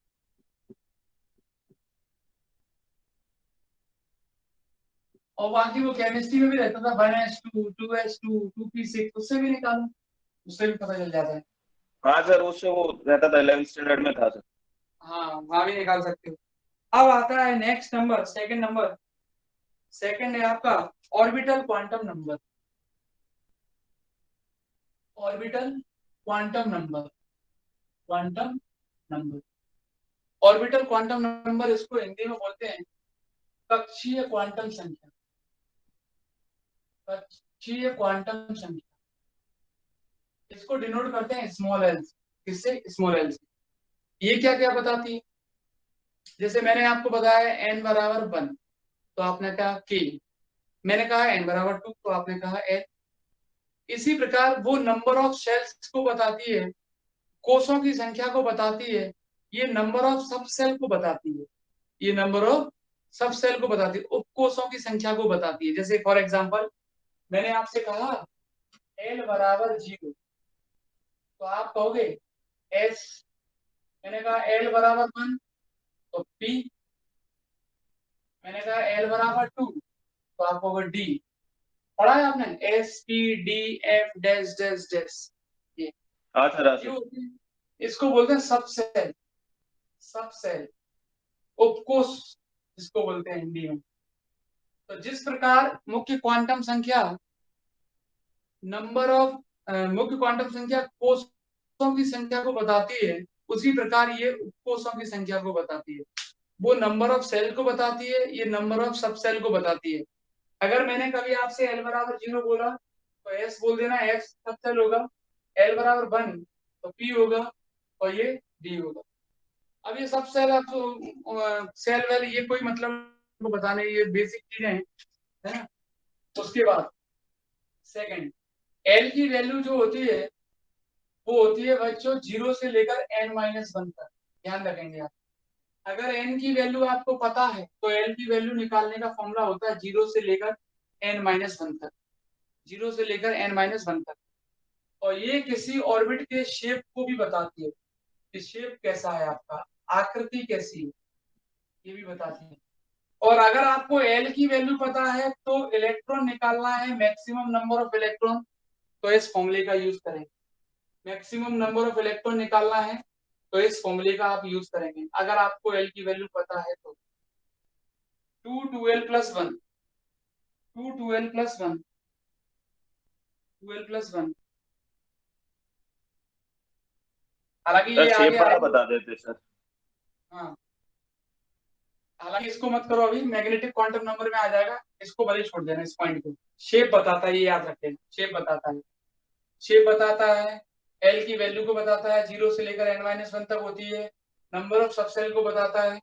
और बाकी वो केमिस्ट्री में भी रहता था 1s2 2s2 2p6, उससे भी निकालो, उससे भी पता चल जाता है। हाँ सर, उससे वो रहता था 11th स्टैंडर्ड में था सर। हाँ वहां भी निकाल सकते हो। अब आता है next number, second number. Second है आपका orbital quantum number. Orbital quantum number, quantum number, orbital quantum number, इसको हिंदी में बोलते हैं कक्षीय क्वांटम संख्या। कक्षीय क्वांटम संख्या, इसको डिनोट करते हैं स्मॉल एल। किससे? स्मॉल एल से। ये क्या क्या बताती है? जैसे मैंने आपको बताया n बराबर 1, तो आपने कहा k। मैंने कहा n बराबर 2, तो आपने कहा l। इसी प्रकार वो नंबर ऑफ सेल्स को बताती है, कोषों की संख्या को बताती है, ये नंबर ऑफ सब सेल को बताती है, ये नंबर ऑफ सब सेल को बताती है, उपकोषों की संख्या को बताती है। जैसे फॉर एग्जांपल मैंने आपसे कहा l बराबर 0, तो आप कहोगे s। मैंने कहा l बराबर 1, तो p। मैंने कहा l बराबर 2, तो आप कहोगे d। पढ़ा है आपने S P D F dash dash dash. ये हाँ सर, हाँ ये सर। होती है, इसको बोलते हैं सब सेल। सब सेल, उपकोष जिसको बोलते हैं हिंदी में। तो जिस प्रकार मुख्य क्वांटम संख्या नंबर ऑफ मुख्य क्वांटम संख्या कोषों की संख्या को बताती है, उसी प्रकार ये उपकोषों की संख्या को बताती है। वो नंबर ऑफ सेल को बताती है, ये नंबर ऑफ सब सेल को बताती है। अगर मैंने कभी आपसे एल बराबर 0 बोला, तो एस बोल देना, एस सब सेल होगा। एल बराबर 1, तो पी होगा, और ये डी होगा। अब ये सब सेल, आप सेल वेल ये कोई मतलब को बताने, ये बेसिक चीजें हैं, है ना। उसके बाद सेकंड, एल की वैल्यू जो होती है वो होती है बच्चों 0 से लेकर n-1 तक। ध्यान रखेंगे आप, अगर n की वैल्यू आपको पता है तो l की वैल्यू निकालने का फॉर्मूला होता है 0 से लेकर n-1 तक। 0 से लेकर n-1 तक। और ये किसी ऑर्बिट के शेप को भी बताती है कि शेप कैसा है आपका, आकृति कैसी है, ये भी बताती है। और अगर आपको L की वैल्यू पता है तो इलेक्ट्रॉन निकालना है, मैक्सिमम नंबर ऑफ इलेक्ट्रॉन, तो इस फॉर्मूले का यूज करें। मैक्सिमम नंबर ऑफ इलेक्ट्रॉन निकालना है तो इस फॉर्मूले का आप यूज करेंगे, अगर आपको L की वैल्यू पता है तो। 2 2l plus 1, 2 2l plus 1, 2l plus 1। हालांकि सर ये शेप आगे वाला आएगा। बता देते सर। हाँ, हालांकि इसको मत करो अभी, मैग्नेटिक क्वांटम नंबर में आ जाएगा, इसको भले छोड़ देना, इस पॉइंट को। शेप बताता है, ये याद रखें, शेप बताता है। शेप बताता है, एल की वैल्यू को बताता है, 0 से लेकर n-1 तक होती है, नंबर ऑफ सबसेल को बताता है।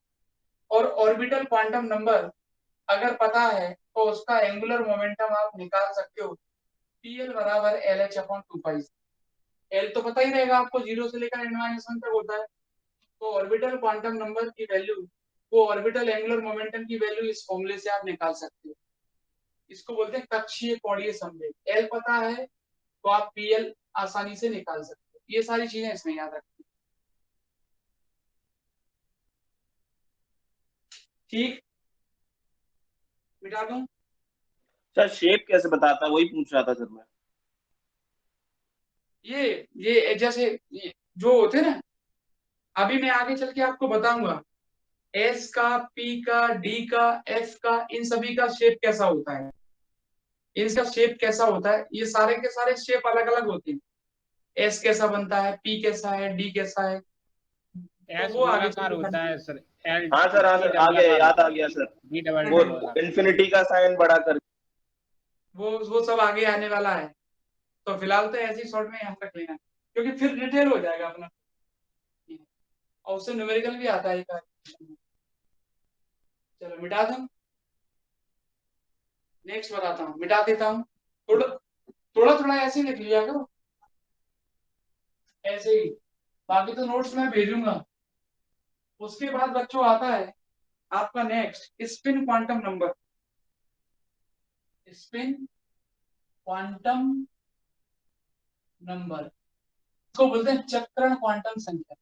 और ऑर्बिटल क्वांटम नंबर अगर पता है तो उसका एंगुलर मोमेंटम आप निकाल सकते हो, pl बराबर LH/2π। एल तो पता ही रहेगा आपको, 0 से लेकर n-1 तक होता है। तो ऑर्बिटल क्वांटम नंबर की वैल्यू, वो ऑर्बिटल एंगुलर मोमेंटम की वैल्यू इस फॉर्मूले से आप निकाल सकते हो। इसको बोलते हैं कक्षीय कोणीय संवेग। एल पता है तो आप पीएल आसानी से निकाल सकते हो। ये सारी चीजें इसमें याद रखनी। ठीक, मिटा दूं? सर शेप कैसे बताता है, वही पूछ रहा था सर मैं। ये जैसे ये जो होते हैं ना, अभी मैं आगे चल के आपको बताऊंगा एस का, पी का, डी का, एफ का, इन सभी का शेप कैसा होता है, इनका शेप कैसा होता है। ये सारे के सारे शेप अलग अलग होते हैं। एस कैसा बनता है, पी कैसा है, डी कैसा है, तो एस वो आगे चल गोलाकार के होता है समझेंगे। सर, एल हाँ सर, हाँ डी सर, आगे डबलाकार याद आ होता है, गया सर। डी डबल वो डबल गोलाकार। इन्फिनिटी का साइन बड़ा कर। वो सब आगे आने वाला है। तो फिलहाल तो ऐसे ही शॉर्ट में यहाँ रख लेना, क्योंकि फिर डिटेल हो जाएगा अपना, और उससे न्यूमेरिकल भी आता है एक। चलो मिटा दूं, नेक्स्ट बताता हूँ, मिटा देता हूँ। थोड़ा थोड़ा थोड़ा ऐसे ही लिख लिया करो, ऐसे ही, बाकी तो नोट्स मैं भेजूंगा। उसके बाद बच्चों आता है आपका next spin quantum number. Spin quantum number को बोलते हैं चक्रण क्वांटम संख्या।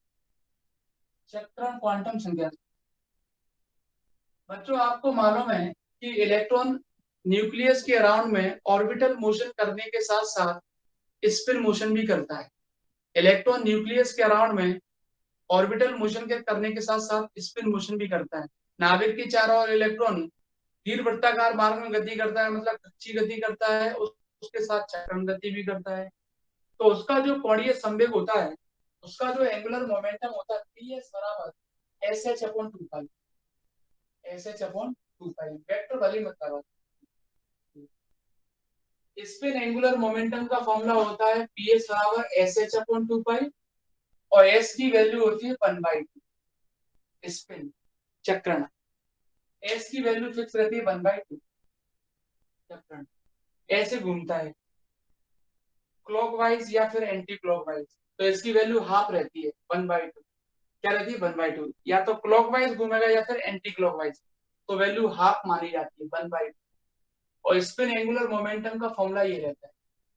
चक्रण क्वांटम संख्या। बच्चों आपको मालूम है कि इलेक्ट्रॉन न्यूक्लियस के अराउंड में ऑर्बिटल मोशन करने के साथ साथ स्पिन मोशन भी करता है। इलेक्ट्रॉन न्यूक्लियस के अराउंड में ऑर्बिटल मोशन के करने के साथ साथ स्पिन मोशन भी करता है। नाभिक के चारों ओर इलेक्ट्रॉन दीर्घवृत्ताकार मार्ग में गति करता है, मतलब कक्षीय गति करता है, उसके साथ चक्रण गति भी करता है। तो उसका जो कोणीय संवेग होता है, उसका जो एंगुलर मोमेंटम होता है, PS बराबर SH/2π। SH/2π वेक्टर वाली मतलब स्पिन एंगुलर मोमेंटम का फॉर्मूला होता है PS बराबर SH/2π, और S की वैल्यू होती है 1/2। स्पिन चक्रण S की वैल्यू फिक्स रहती है 1/2। चक्रण ऐसे घूमता है क्लॉकवाइज या फिर एंटी क्लॉकवाइज, तो इसकी वैल्यू हाफ रहती है 1/2। क्या रहती है 1/2, या तो क्लॉकवाइज घूमेगा या फिर एंटी क्लॉकवाइज, तो वैल्यू हाफ मानी जाती है 1/2। और स्पिन एंगुलर मोमेंटम का फॉर्मूला ये रहता है,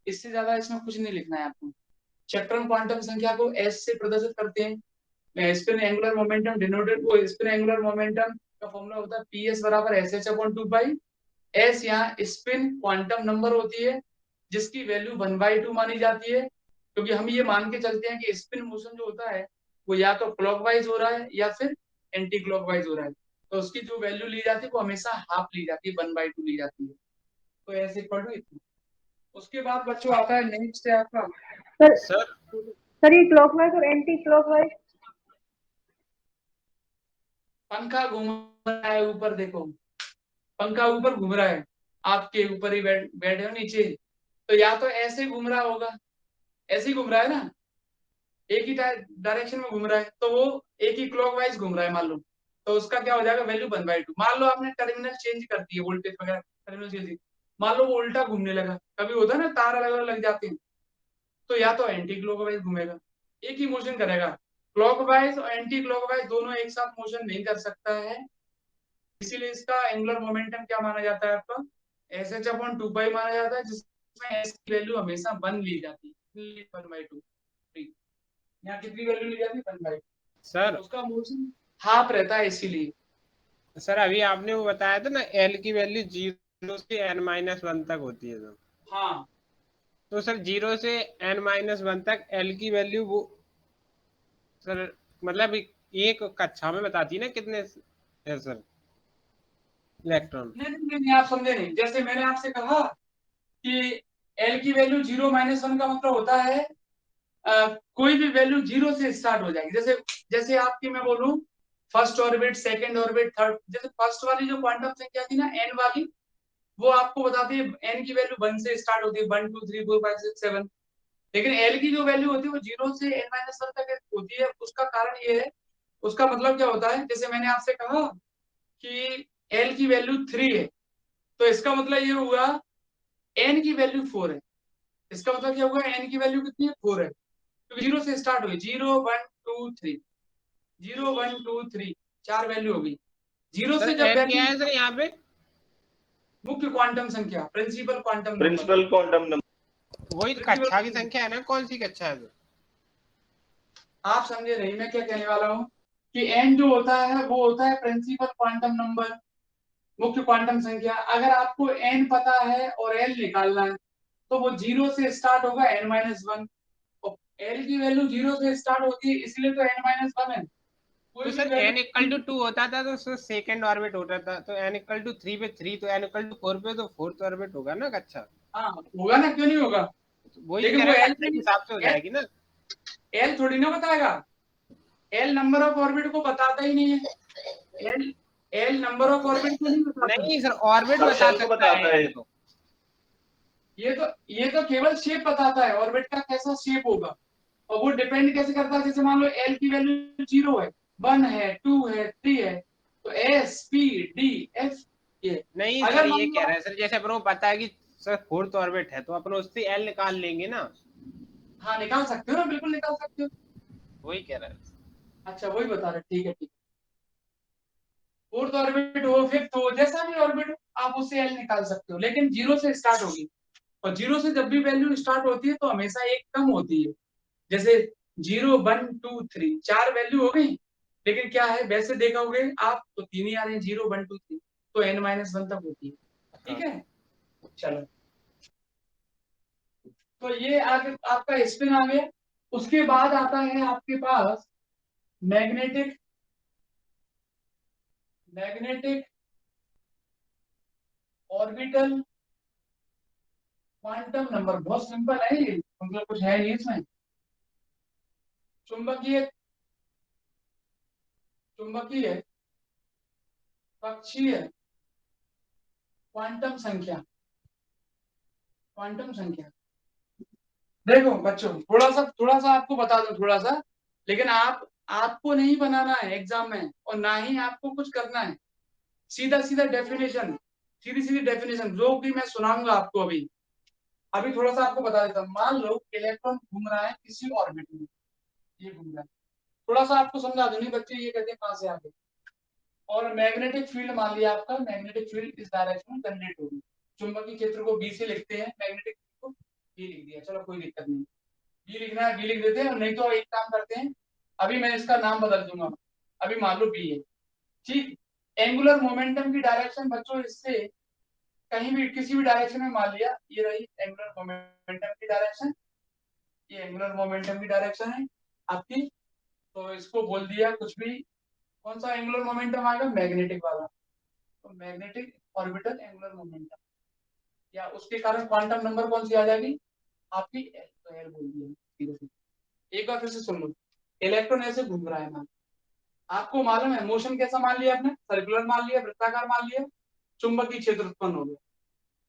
इससे ज्यादा इसमें कुछ नहीं लिखना है आपको। चक्रण क्वांटम संख्या को S से प्रदर्शित करते हैं। स्पिन एंगुलर मोमेंटम डिनोटेड को स्पिन एंगुलर मोमेंटम का फॉर्मूला होता है PS बराबर SH/2π। S यहाँ स्पिन क्वांटम नंबर होती है जिसकी वैल्यू 1/2 मानी जाती है, क्योंकि हम ये मान के चलते हैं कि स्पिन मोशन जो होता है वो या तो क्लॉकवाइज हो रहा है या फिर एंटी क्लॉकवाइज हो रहा है, तो उसकी जो वैल्यू ली जाती है वो हमेशा हाफ ली जाती है, 1/2 ली जाती है। तो ऐसे पढ़ो इतना। उसके बाद बच्चों आता है नेक्स्ट है आपका सर ये क्लॉकवाइज और एंटी क्लॉकवाइज। पंखा घूम रहा है ऊपर, देखो पंखा ऊपर घूम रहा है, आपके ऊपर ही बैठे हो नीचे, तो या तो ऐसे घूम रहा होगा, ऐसे ही घूम रहा है ना, एक ही डायरेक्शन में घूम रहा है, तो वो एक ही क्लॉकवाइज घूम रहा है मान लो, तो उसका क्या हो जाएगा वैल्यू 1/2। मान लो आपने टर्मिनल चेंज कर दिए, वोल्टेज वगैरह टर्मिनल चेंज, मान लो वो उल्टा घूमने लगा, कभी होता है ना तार अलग अलग लग जाते हैं, तो या तो एंटी क्लॉकवाइज घूमेगा, एक ही मोशन करेगा। क्लॉकवाइज और एंटी क्लॉकवाइज दोनों एक साथ मोशन नहीं कर सकता है, इसीलिए इसका एंगुलर मोमेंटम क्या माना जाता है आपका SH/2π माना जाता है, जिसमें S की वैल्यू हमेशा 1 ली जाती है, 1/2। यहाँ कितनी वैल्यू ली जाती है 1/2 सर। उसका मोशन हाफ रहता है इसीलिए। सर अभी आपने वो बताया था ना L की वैल्यू 0 से n-1 तक होती है, हाँ तो सर 0 से n-1 तक L की वैल्यू वो सर मतलब एक कक्षा में बताती है ना कितने है सर इलेक्ट्रॉन। नहीं, आप समझे नहीं। जैसे मैंने आपसे कहा कि L की वैल्यू 0-1 का मतलब होता है कोई भी वैल्यू 0 से स्टार्ट हो जाएगी। जैसे जैसे आपकी मैं बोलूं first orbit, second orbit, third, जैसे फर्स्ट वाली जो क्वांटम संख्या थी ना n वाली, वो आपको बताती है n की वैल्यू 1 से स्टार्ट होती है, 1 2 3 4 5 6 7। लेकिन L की जो वैल्यू होती है वो 0 से n-1 तक होती है। उसका कारण ये है, उसका मतलब क्या होता है, जैसे मैंने आपसे कहा कि L की वैल्यू 3 है, तो इसका मतलब ये हुआ n की वैल्यू 4 है। इसका मतलब क्या हुआ, n की वैल्यू कितनी है 4 है, तो 0 से स्टार्ट हुई, 0 1 2 3, 0 1 2 3, 4 वैल्यू हो गई। 0 से जब n वैल्यू क्या है सर यहाँ पे? मुख्य क्वांटम संख्या, principal quantum number, principal quantum number. वही कक्षा की संख्या है ना, कौन सी कक्षा है सर? आप समझे नहीं मैं क्या कहने वाला हूँ कि n जो होता है वो होता है प्रिंसिपल क्वांटम नंबर, मुख्य क्वांटम संख्या। अगर आपको n पता है और l निकालना है तो वो 0 से स्टार्ट होगा n-1, और l की वैल्यू 0 से स्टार्ट होती है, इसलिए तो n-1 है। तो सर n = 2 होता था तो सर सेकंड ऑर्बिट होता था, तो n = 3 पे 3, तो n = 4 पे तो फोर्थ ऑर्बिट होगा ना कक्षा। हाँ होगा ना, क्यों नहीं होगा। तो वही लेकिन कह वो रहा l कक्षा के हिसाब से हो जाएगी ना। l थोड़ी ना बताएगा, l नंबर ऑफ ऑर्बिट को बताता ही नहीं है। l नंबर ऑफ ऑर्बिट को नहीं बताता। नहीं सर ऑर्बिट कक्षा बता को सकता बताता है है। तो ये तो केवल शेप बताता है, ऑर्बिट का कैसा शेप होगा, और वो डिपेंड कैसे करता है, जैसे मान लो एल की वैल्यू 0 है, 1 है, 2 है, 3 है, तो एस पी डी एफ ये। नहीं सर, अगर मान ये लो कह रहे हैं सर, जैसे अपन को पता है कि सर फोर्थ ऑर्बिट है, तो अपन उससे एल निकाल लेंगे ना। हाँ निकाल सकते हो ना, बिल्कुल निकाल सकते हो। वही कह रहे हैं। अच्छा वही बता रहे, ठीक है ठीक है। फोर्थ ऑर्बिट हो, फिफ्थ हो, जैसा भी ऑर्बिट हो आप उससे एल निकाल सकते हो, लेकिन 0 से स्टार्ट होगी, और 0 से जब भी वैल्यू स्टार्ट होती है तो हमेशा एक कम होती है। जैसे 0 1 2 3 4 वैल्यू हो गई, लेकिन क्या है वैसे देखोगे आप तो 3 ही आ रहे हैं, 0 1 2 3, तो n-1 तक होती है। ठीक है, चलो तो ये आगे आपका स्पिन आ गया। उसके बाद आता है आपके पास magnetic magnetic orbital quantum number. बहुत सिंपल है ये, मतलब कुछ है नहीं इसमें। चुंबकीय चुंबकीय कक्षीय क्वांटम संख्या। देखो बच्चों, थोड़ा सा आपको बता दूं, थोड़ा सा, लेकिन आपको नहीं बनाना है एग्जाम में, और ना ही आपको कुछ करना है। सीधा सीधा डेफिनेशन, सीधी सीधी डेफिनेशन जो कि मैं सुनाऊंगा आपको अभी। अभी थोड़ा सा आपको बता देता हूँ। मान लो इलेक्ट्रॉन घूम रहा है किसी ऑर्बिट में, ये घूम रहा है, थोड़ा सा आपको समझा दूं, नहीं बच्चे ये कहते हैं कहां से आगे। और मैग्नेटिक फील्ड मान लिया आपका, मैग्नेटिक फील्ड इस डायरेक्शन में जनरेट होगी। चुंबकीय क्षेत्र को बी से लिखते हैं, मैग्नेटिक फील्ड को बी लिख दिया, चलो कोई दिक्कत नहीं। बी लिखना है बी लिख देते हैं, और नहीं तो एक काम करते हैं, अभी मैं इसका नाम बदल दूंगा। अभी मान लो बी है, ठीक। एंगुलर मोमेंटम की डायरेक्शन बच्चों इससे कहीं भी किसी भी डायरेक्शन में मान लिया, ये रही एंगुलर मोमेंटम की डायरेक्शन, ये एंगुलर मोमेंटम की डायरेक्शन है आपकी। तो इसको बोल दिया कुछ भी, कौन सा एंगुलर मोमेंटम आएगा, मैग्नेटिक वाला, तो मैग्नेटिक ऑर्बिटल एंगुलर मोमेंटम, या उसके कारण क्वांटम नंबर कौन सी आ जाएगी आपकी, एल। तो एल बोल दिया सीधे सीधे। एक बार फिर से सुन लो, इलेक्ट्रॉन ऐसे घूम रहा है मान, आपको मालूम है मोशन कैसा मान लिया आपने, सर्कुलर मान लिया, वृत्ताकार मान लिया, चुंबकीय क्षेत्र उत्पन्न हो गया।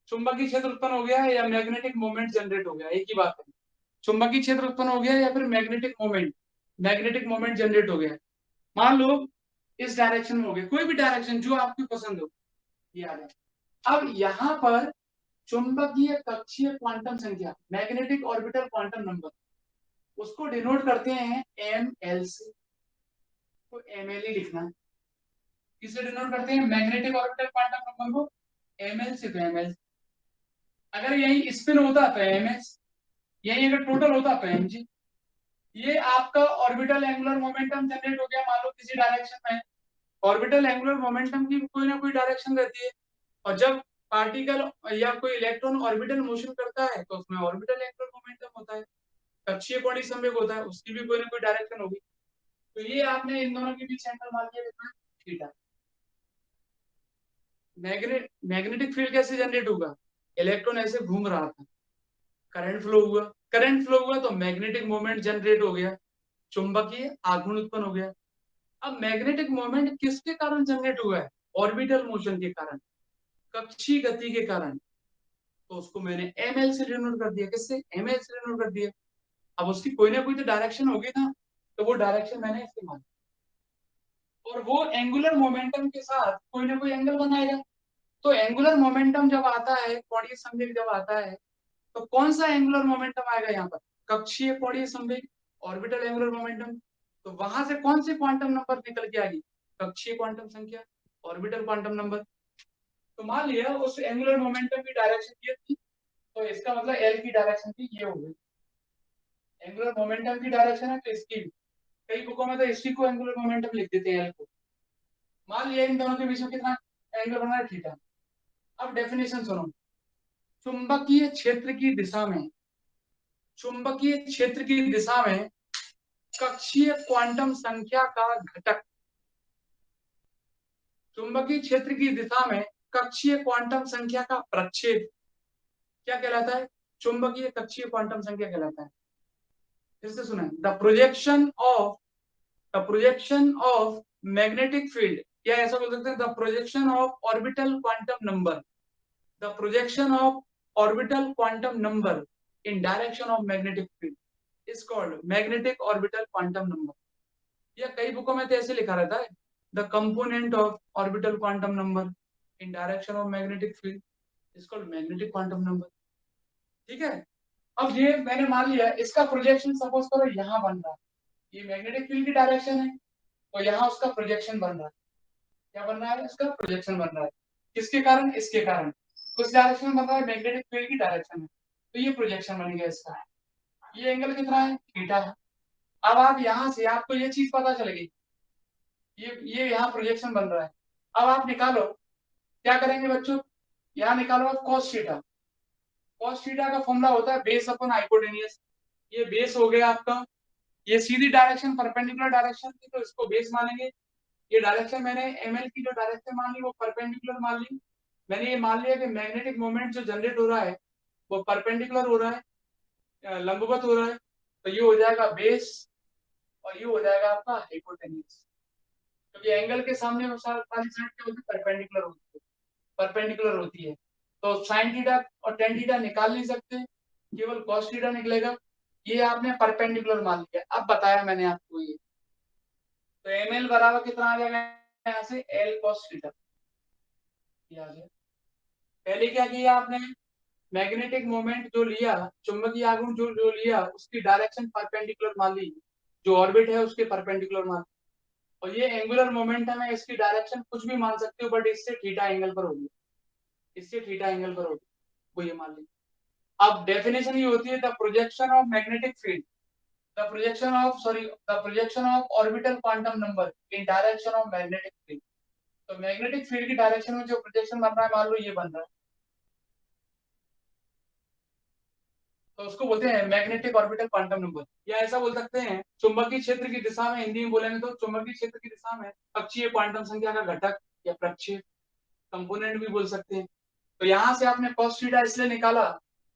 चुंबकीय क्षेत्र उत्पन्न हो गया है या मैग्नेटिक मोमेंट जनरेट हो गया, एक ही बात है। चुंबकीय क्षेत्र उत्पन्न हो गया या फिर मैग्नेटिक मोमेंट जनरेट हो गया। मान लो इस डायरेक्शन में हो गया, कोई भी डायरेक्शन जो आपकी पसंद हो, ये आ गया। अब यहाँ पर चुंबकीय कक्षीय क्वांटम संख्या, मैग्नेटिक ऑर्बिटल क्वांटम नंबर, उसको डिनोट करते हैं एम एल से, तो एम एल ही लिखना है। किससे डिनोट करते हैं मैग्नेटिक ऑर्बिटल क्वांटम नंबर को, एम एल से, तो एम एल। अगर यही स्पिन होता तो एम एस, यही अगर टोटल होता तो एम जी। ये आपका ऑर्बिटल एंगुलर मोमेंटम जनरेट हो गया, मान लो किसी डायरेक्शन में। ऑर्बिटल एंगुलर मोमेंटम की कोई ना कोई डायरेक्शन रहती है, और जब पार्टिकल या कोई इलेक्ट्रॉन ऑर्बिटल मोशन करता है तो उसमें ऑर्बिटल एंगुलर मोमेंटम होता है। कक्षीय कोणीय संवेग होता है, उसकी भी कोई ना कोई डायरेक्शन होगी। तो ये आपने इन दोनों के बीच एंगल मान लिया कितना, थीटा। मैग्नेटिक फील्ड कैसे जनरेट होगा, इलेक्ट्रॉन ऐसे घूम रहा था, करंट फ्लो हुआ तो मैग्नेटिक मोमेंट जनरेट हो गया, चुंबकीय आघूर्ण उत्पन्न हो गया। अब मैग्नेटिक मोमेंट किसके कारण जनरेट हुआ है, ऑर्बिटल मोशन के कारण, कक्षीय गति के कारण, तो उसको मैंने एम एल से डिनोट कर दिया, किससे, एम एल से डिनोट कर दिया। अब उसकी कोई ना कोई तो डायरेक्शन होगी ना, तो वो डायरेक्शन मैंने इस्तेमाल, और वो एंगुलर मोमेंटम के साथ कोई ना कोई एंगल बनाएगा। तो एंगुलर मोमेंटम जब आता है, कोणीय संवेग जब आता है, तो कौन सा एंगुलर मोमेंटम आएगा यहाँ पर, कक्षीय कोणीय संवेग, ऑर्बिटल एंगुलर मोमेंटम। तो वहां से कौन सी क्वांटम नंबर निकल के आएगी, कक्षीय क्वांटम संख्या, ऑर्बिटल क्वांटम नंबर। तो मान लिया उस एंगुलर मोमेंटम की डायरेक्शन ये थी, तो इसका मतलब एल की डायरेक्शन भी ये हो गई। एंगुलर मोमेंटम की डायरेक्शन है तो इसकी भी, कई बुकों में तो इसी को एंगुलर मोमेंटम लिख देते हैं एल को। मान लिया इन दोनों के बीच में कितना एंगल बना है, थीटा। अब डेफिनेशन सुनो, चुंबकीय क्षेत्र की दिशा में, चुंबकीय क्षेत्र की दिशा में कक्षीय क्वांटम संख्या का घटक, चुंबकीय क्षेत्र की दिशा में कक्षीय क्वांटम संख्या का प्रक्षेप क्या कहलाता है, चुंबकीय कक्षीय क्वांटम संख्या कहलाता है। फिर से सुना, the projection of magnetic field, या ऐसा बोल सकते हैं the projection of orbital quantum number, the projection of orbital quantum number in direction of magnetic field is called magnetic orbital quantum number. या कई बुकों में तो ऐसे लिखा रहता है the component of orbital quantum number in direction of magnetic field is called magnetic quantum number. ठीक है, अब ये मैंने मान लिया इसका प्रोजेक्शन सपोज करो यहाँ बन रहा है, ये मैग्नेटिक फील्ड की डायरेक्शन है तो यहाँ उसका प्रोजेक्शन बन रहा है। क्या बन रहा है? इसका प्रोजेक्शन बन रहा है। किसके कारण? इसके कारण। कुछ डायरेक्शन में बन रहा है, मैग्नेटिक फील्ड की डायरेक्शन में, तो ये प्रोजेक्शन बन गया इसका। ये एंगल कितना है? थीटा है। अब आप यहाँ से आपको ये चीज पता चल गई, ये यहाँ प्रोजेक्शन बन रहा है। अब आप निकालो, क्या करेंगे बच्चों? यहाँ निकालो आप cos थीटा। cos थीटा का फॉर्मूला होता है बेस अपन हाइपोटेनियस। ये बेस हो गया आपका, ये सीधी डायरेक्शन परपेंडिकुलर डायरेक्शन थी तो इसको बेस मानेंगे। ये डायरेक्शन मैंने ml की जो डायरेक्शन मान ली वो परपेंडिकुलर मान ली। मैंने ये मान लिया कि मैग्नेटिक मोमेंट जो जनरेट हो रहा है वो परपेंडिकुलर हो रहा है, लंबवत हो रहा है, तो ये हो जाएगा बेस और ये हो जाएगा आपका हाइपोटेन्यूज। क्योंकि एंगल के सामने वाली साइड क्या होती है? परपेंडिकुलर होती है, परपेंडिकुलर होती है। तो sin थीटा और tan थीटा निकाल नहीं सकते, केवल cos थीटा निकलेगा। ये आपने परपेंडिकुलर मान लिया। अब बताया मैंने आपको ये, तो ml बराबर कितना आ जाएगा यहाँ से? l cos theta. ये आ गया। पहले क्या किया आपने? मैग्नेटिक मोमेंट जो लिया, चुंबकीय आघूर्ण जो लिया, उसकी डायरेक्शन परपेंडिकुलर मान ली, जो ऑर्बिट है उसके परपेंडिकुलर मान। और ये एंगुलर मोमेंटम है, इसकी डायरेक्शन कुछ भी मान सकते हो, बट इससे थीटा एंगल पर होगी, इससे थीटा एंगल पर होगी, वो ये मान ली। अब डेफिनेशन ये होती है the projection of magnetic field, the projection of orbital quantum number in direction of magnetic field. तो मैग्नेटिक फील्ड की डायरेक्शन में जो प्रोजेक्शन बन रहा है, मान लो ये बन रहा है, तो उसको बोलते हैं मैग्नेटिक ऑर्बिटल क्वांटम नंबर। या ऐसा बोल सकते हैं चुंबकीय क्षेत्र की दिशा में, हिंदी में बोलेंगे तो चुंबकीय क्षेत्र की दिशा में अक्षीय क्वांटम संख्या का घटक या प्रक्षेप, कंपोनेंट भी बोल सकते हैं। तो यहाँ से आपने cos थीटा इसलिए निकाला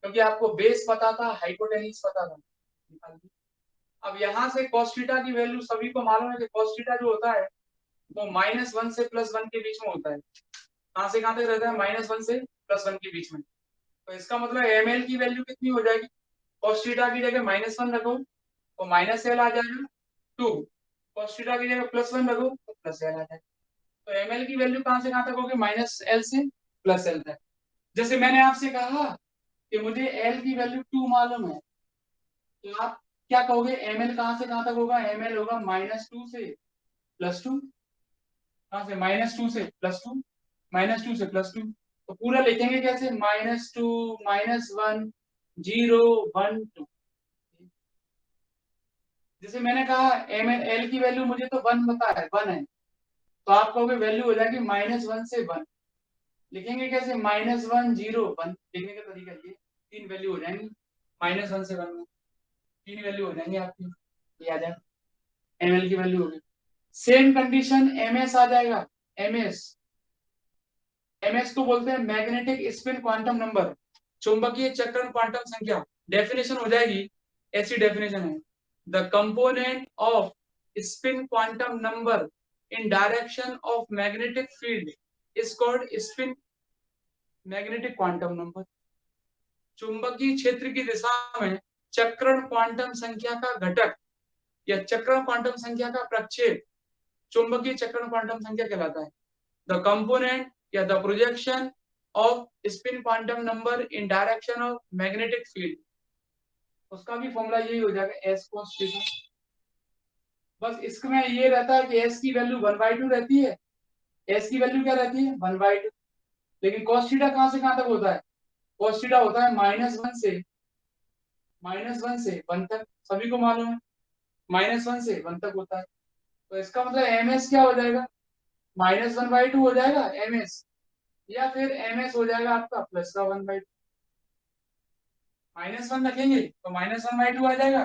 क्योंकि आपको बेस पता था, हाइपोटेन्यूज पता था, निकाल दिया। अब यहाँ से cos थीटा की वैल्यू सभी को मालूम है कि cos थीटा जो होता है वो -1 से +1 के बीच में होता है। कहाँ से कहाँ तक रहता है? -1 से +1 के बीच में। तो इसका मतलब ml की वैल्यू कितनी हो जाएगी? cos थीटा की जगह -1 रखो तो -l आ जाएगा, 2 cos थीटा की जगह +1 रखो तो +l आ जाएगा। तो ml की वैल्यू कहाँ से कहाँ तक होगी? -l से +l तक। जैसे मैंने आपसे कहा कि मुझे l की वैल्यू 2 मालूम है, तो आप क्या कहोगे? ml कहाँ से कहाँ तक होगा? ml होगा -2 से +2। कहाँ से? -2 से +2, -2 से +2। तो पूरा लिखेंगे कैसे? -2 -1 0 1 2। जैसे मैंने कहा l की वैल्यू मुझे तो 1 पता है, 1 है, तो आप कहोगे वैल्यू हो जाएगी -1 से 1। लिखेंगे कैसे? -1 0 1। लिखने का तरीका ये, 3 वैल्यू हो जाएंगी -1 से 1 में, 3 वैल्यू हो जाएंगी आपकी, ये आ जाएगा ml की वैल्यू होगी। सेम कंडीशन ms आ जाएगा। ms को बोलते हैं मैग्नेटिक स्पिन क्वांटम नंबर, चुंबकीय चक्रण क्वांटम संख्या। डेफिनेशन हो जाएगी, ऐसी डेफिनेशन है, the component off spin quantum number in direction of magnetic field is called spin magnetic quantum number. चुंबकीय क्षेत्र की दिशा में चक्रण क्वांटम संख्या का घटक या चक्रण क्वांटम संख्या का प्रक्षेप चुंबकीय चक्रण क्वांटम संख्या कहलाता है। द कंपोनेंट या the projection off spin quantum number in direction of magnetic field, उसका भी फॉर्मूला यही हो जाएगा s cos थीटा। बस इसमें ये रहता है कि s की वैल्यू 1/2 रहती है, s की वैल्यू क्या रहती है? 1/2। लेकिन cos थीटा कहां से कहां तक होता है? cos थीटा होता है -1 से 1 तक, सभी को मालूम है -1 से 1 तक होता है। तो इसका मतलब ms क्या हो जाएगा? -1/2 हो जाएगा ms, या फिर ms हो जाएगा आपका प्लस का 1/2। -1 रखेंगे तो -1/2 आ जाएगा,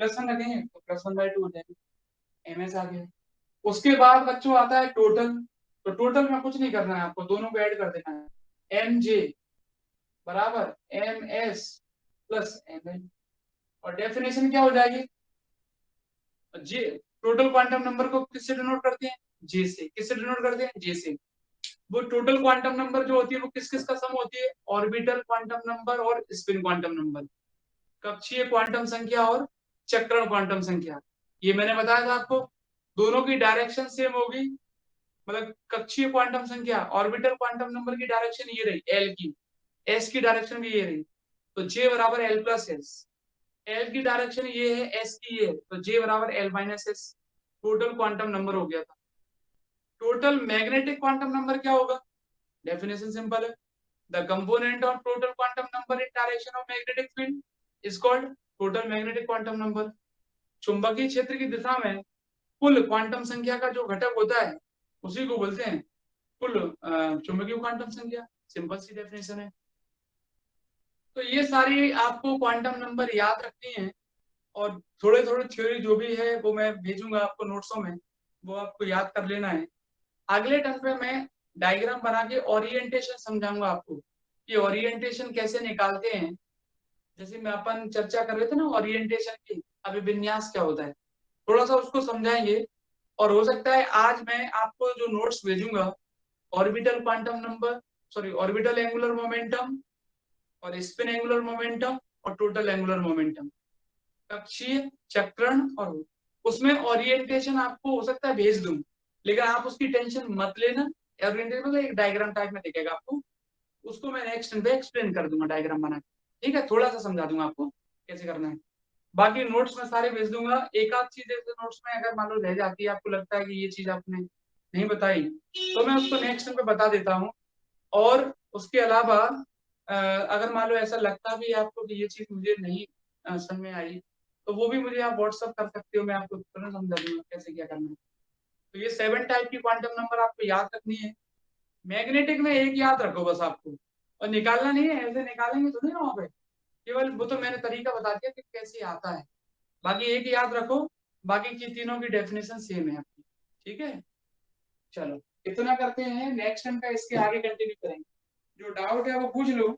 +1 रखेंगे तो +1/2 हो जाएगा, ms आ गया। उसके बाद बच्चों आता है टोटल। तो टोटल में कुछ नहीं करना है आपको, दोनों को ऐड कर देना है, mj बराबर ms प्लस ml। और डेफिनेशन क्या हो जाएगी? जे, टोटल क्वांटम नंबर को किससे डिनोट करते हैं? जे से। किससे डिनोट करते हैं? जे से। वो टोटल क्वांटम नंबर जो होती है वो किस किस का सम होती है? ऑर्बिटल क्वांटम नंबर और स्पिन क्वांटम नंबर, कक्षीय क्वांटम संख्या और चक्रण क्वांटम संख्या। ये मैंने बताया था आपको, दोनों की डायरेक्शन सेम होगी, मतलब कक्षीय क्वांटम संख्या ऑर्बिटल क्वांटम नंबर की डायरेक्शन ये रही एल की, एस की डायरेक्शन भी ये रही, तो जे बराबर एल प्लस एस। एल की डायरेक्शन ये है, एस की ये है, तो जे बराबर L minus S. Total quantum number हो गया था। टोटल मैग्नेटिक क्वांटम नंबर क्या होगा? डेफिनेशन सिंपल है, the component of total quantum number in direction of magnetic field is called total magnetic quantum number. चुंबकीय क्षेत्र की दिशा में कुल क्वांटम संख्या का जो घटक होता है उसी को बोलते हैं कुल चुंबकीय क्वांटम संख्या। सिंपल सी डेफिनेशन है। तो ये सारी आपको क्वांटम नंबर याद रखनी है, और थोड़े थोड़े थ्योरी जो भी है वो मैं भेजूंगा आपको नोट्सों में, वो आपको याद कर लेना है। अगले टर्म पे मैं डायग्राम बना के ओरिएंटेशन समझाऊंगा आपको कि ओरिएंटेशन कैसे निकालते हैं। जैसे मैं अपन चर्चा कर रहे थे ना ओरिएंटेशन की, अभिविन्यास क्या होता है, थोड़ा सा उसको समझाएंगे। और हो सकता है आज मैं आपको जो नोट्स भेजूंगा orbital quantum number, sorry orbital angular momentum और स्पिन एंगुलर मोमेंटम और टोटल एंगुलर मोमेंटम, कक्षीय चक्रण, और उसमें ओरिएंटेशन आपको हो सकता है भेज दूं, लेकिन आप उसकी टेंशन मत लेना। ओरिएंटेशन मतलब एक डायग्राम टाइप में दिखेगा आपको, उसको मैं नेक्स्ट पे एक्सप्लेन कर दूंगा डायग्राम बना के, ठीक है, थोड़ा सा समझा दूंगा आपको कैसे करना है। बाकी नोट्स में सारे भेज दूंगा। एक आध चीज ऐसे नोट्स में अगर मान लो रह जाती है, आपको लगता है कि ये चीज आपने नहीं बताई, तो मैं उसको नेक्स्ट पे बता देता हूँ। और उसके अलावा अगर मान लो ऐसा लगता भी है आपको कि ये चीज मुझे नहीं समझ में आई, तो वो भी मुझे आप व्हाट्सअप कर सकते हो, मैं आपको तुरंत समझा दूंगा कैसे क्या करना है। तो ये 7 टाइप की क्वांटम नंबर आपको याद रखनी है। मैग्नेटिक में एक याद रखो बस आपको, और निकालना नहीं है, ऐसे निकालेंगे तो नहीं ना वहां पे, केवल वो तो मैंने तरीका बता दिया कि कैसे आता है। बाकी एक याद रखो, बाकी की तीनों की डेफिनेशन सेम है आपकी, ठीक है। चलो इतना करते हैं, नेक्स्ट टाइम का इसके आगे कंटिन्यू करेंगे। जो डाउट है वो पूछ लो,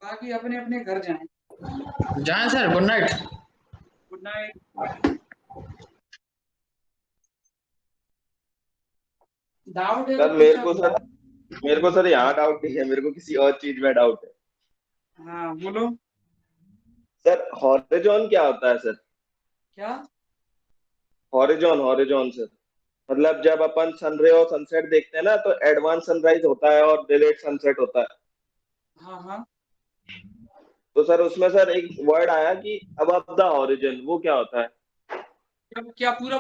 बाकी अपने अपने घर जाएं। जाए sir, good night. Good night. Doubt है तो सर पूछो। मेरे को सर यहाँ डाउट नहीं है, मेरे को किसी और चीज में डाउट है। हाँ बोलो। सर हॉरिजॉन क्या होता है सर? क्या? हॉरिजॉन सर, मतलब जब अपन सनरे और सनसेट देखते हैं ना, तो एडवांस सनराइज होता है और डिलेड सनसेट होता है। हाँ हाँ, तो सर उसमें सर एक वर्ड आया कि अबव द हॉरिजॉन, वो क्या होता है? क्या पूरा